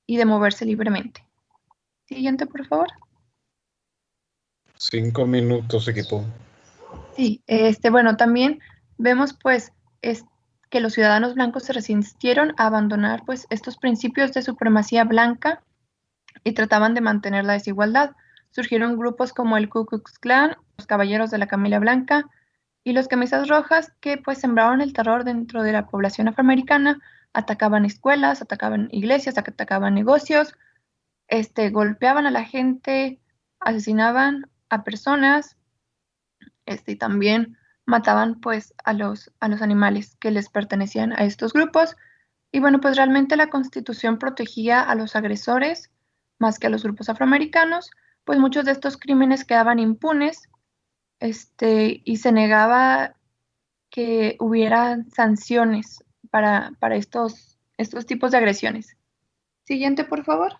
y de moverse libremente. Siguiente, por favor. 5 minutos, equipo. Sí, bueno, también vemos pues que los ciudadanos blancos se resistieron a abandonar pues estos principios de supremacía blanca y trataban de mantener la desigualdad. Surgieron grupos como el Ku Klux Klan, los Caballeros de la Camisa Blanca y los Camisas Rojas, que pues sembraron el terror dentro de la población afroamericana. Atacaban escuelas, atacaban iglesias, atacaban negocios, golpeaban a la gente, asesinaban a personas, y también mataban pues a los animales que les pertenecían a estos grupos. Y bueno, pues realmente la Constitución protegía a los agresores más que a los grupos afroamericanos, pues muchos de estos crímenes quedaban impunes, y se negaba que hubiera sanciones para estos tipos de agresiones. Siguiente, por favor.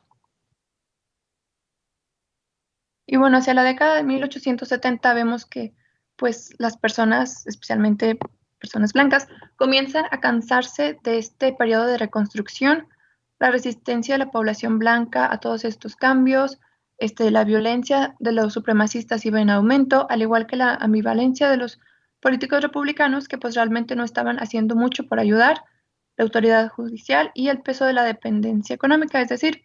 Y bueno, hacia la década de 1870 vemos que pues las personas, especialmente personas blancas, comienzan a cansarse de este periodo de reconstrucción, la resistencia de la población blanca a todos estos cambios, la violencia de los supremacistas iba en aumento, al igual que la ambivalencia de los políticos republicanos que pues realmente no estaban haciendo mucho por ayudar, la autoridad judicial y el peso de la dependencia económica, es decir,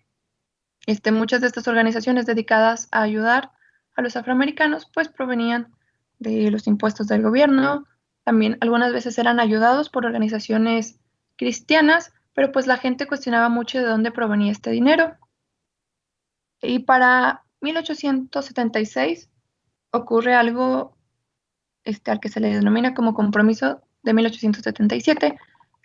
muchas de estas organizaciones dedicadas a ayudar a los afroamericanos pues provenían de los impuestos del gobierno, también algunas veces eran ayudados por organizaciones cristianas, pero pues la gente cuestionaba mucho de dónde provenía este dinero. Y para 1876 ocurre algo al que se le denomina como Compromiso de 1877,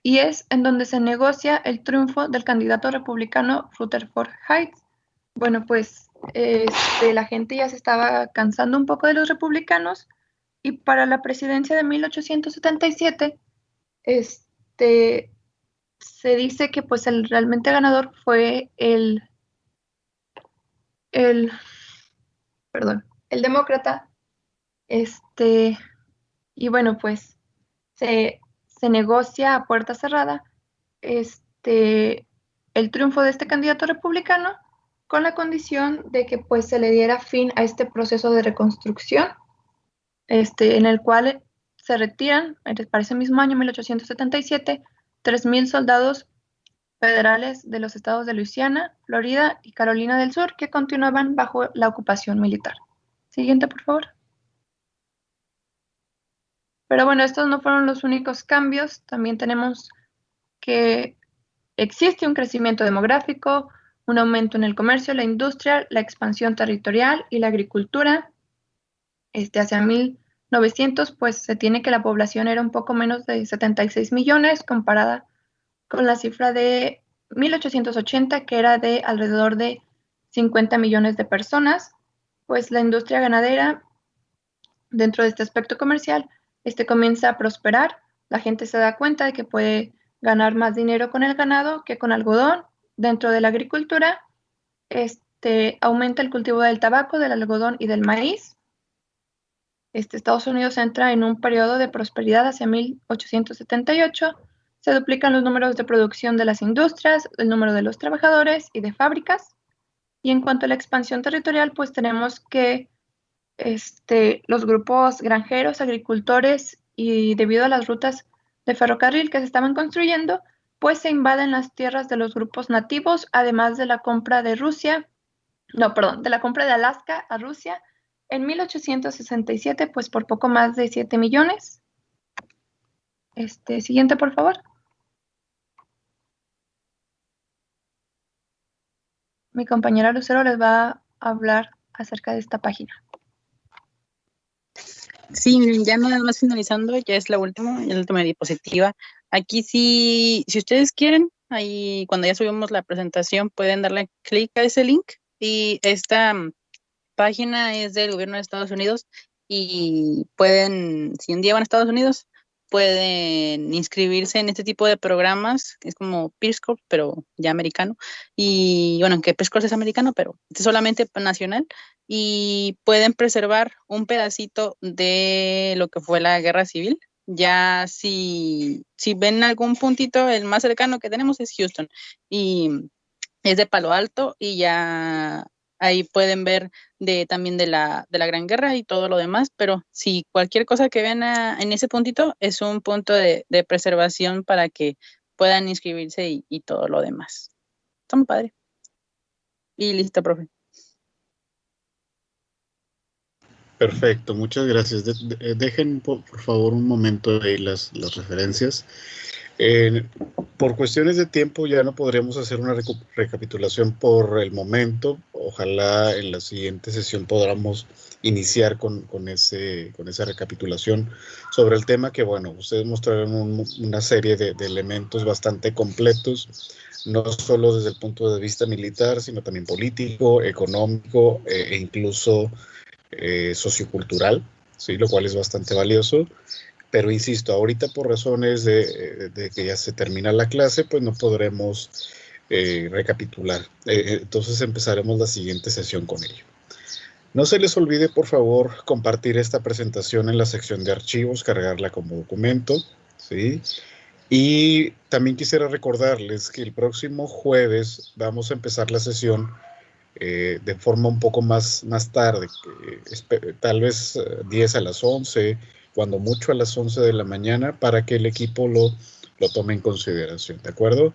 y es en donde se negocia el triunfo del candidato republicano Rutherford Hayes. Bueno, pues la gente ya se estaba cansando un poco de los republicanos y para la presidencia de 1877 se dice que pues el realmente ganador fue el demócrata, y bueno, pues se negocia a puerta cerrada el triunfo de este candidato republicano con la condición de que pues se le diera fin a este proceso de reconstrucción, en el cual se retiran, para ese mismo año, 1877, 3,000 soldados federales de los estados de Luisiana, Florida y Carolina del Sur que continuaban bajo la ocupación militar. Siguiente, por favor. Pero bueno, estos no fueron los únicos cambios. También tenemos que existe un crecimiento demográfico, un aumento en el comercio, la industria, la expansión territorial y la agricultura. Hacia 1900, pues se tiene que la población era un poco menos de 76 millones comparada con la cifra de 1880, que era de alrededor de 50 millones de personas. Pues la industria ganadera, dentro de este aspecto comercial, comienza a prosperar. La gente se da cuenta de que puede ganar más dinero con el ganado que con algodón. Dentro de la agricultura, aumenta el cultivo del tabaco, del algodón y del maíz. Estados Unidos entra en un periodo de prosperidad hacia 1878. Se duplican los números de producción de las industrias, el número de los trabajadores y de fábricas. Y en cuanto a la expansión territorial, pues tenemos que los grupos granjeros, agricultores y debido a las rutas de ferrocarril que se estaban construyendo, pues se invaden las tierras de los grupos nativos, además de la compra de la compra de Alaska a Rusia en 1867, pues por poco más de 7 millones. Siguiente, por favor. Mi compañera Lucero les va a hablar acerca de esta página. Sí, ya nada más finalizando, ya es la última diapositiva. Aquí sí, si ustedes quieren, ahí cuando ya subimos la presentación pueden darle clic a ese link y esta página es del gobierno de Estados Unidos y pueden, si un día van a Estados Unidos, pueden inscribirse en este tipo de programas, es como Peace Corps, pero ya americano, y bueno, aunque Peace Corps es americano, pero es solamente nacional, y pueden preservar un pedacito de lo que fue la guerra civil. Ya si ven algún puntito, el más cercano que tenemos es Houston, y es de Palo Alto, y ya ahí pueden ver también de la Gran Guerra y todo lo demás, pero si cualquier cosa que vean en ese puntito es un punto de preservación para que puedan inscribirse y todo lo demás. Está muy padre. Y listo, profe. Perfecto, muchas gracias. Dejen por favor un momento ahí las referencias. Por cuestiones de tiempo ya no podremos hacer una recapitulación por el momento. Ojalá en la siguiente sesión podamos iniciar con esa recapitulación sobre el tema que, bueno, ustedes mostraron una serie de elementos bastante completos, no solo desde el punto de vista militar, sino también político, económico e incluso sociocultural, ¿sí? Lo cual es bastante valioso. Pero insisto, ahorita por razones de que ya se termina la clase, pues no podremos recapitular. Entonces empezaremos la siguiente sesión con ello. No se les olvide, por favor, compartir esta presentación en la sección de archivos, cargarla como documento, ¿sí? Y también quisiera recordarles que el próximo jueves vamos a empezar la sesión de forma un poco más tarde, tal vez 10 a las 11, cuando mucho a las 11 de la mañana, para que el equipo lo tome en consideración, ¿de acuerdo?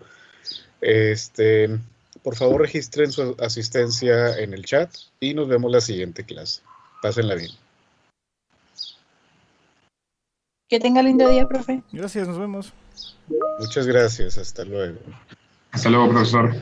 Por favor, registren su asistencia en el chat y nos vemos la siguiente clase. Pásenla bien. Que tenga lindo día, profe. Gracias, nos vemos. Muchas gracias, hasta luego. Hasta luego, profesor.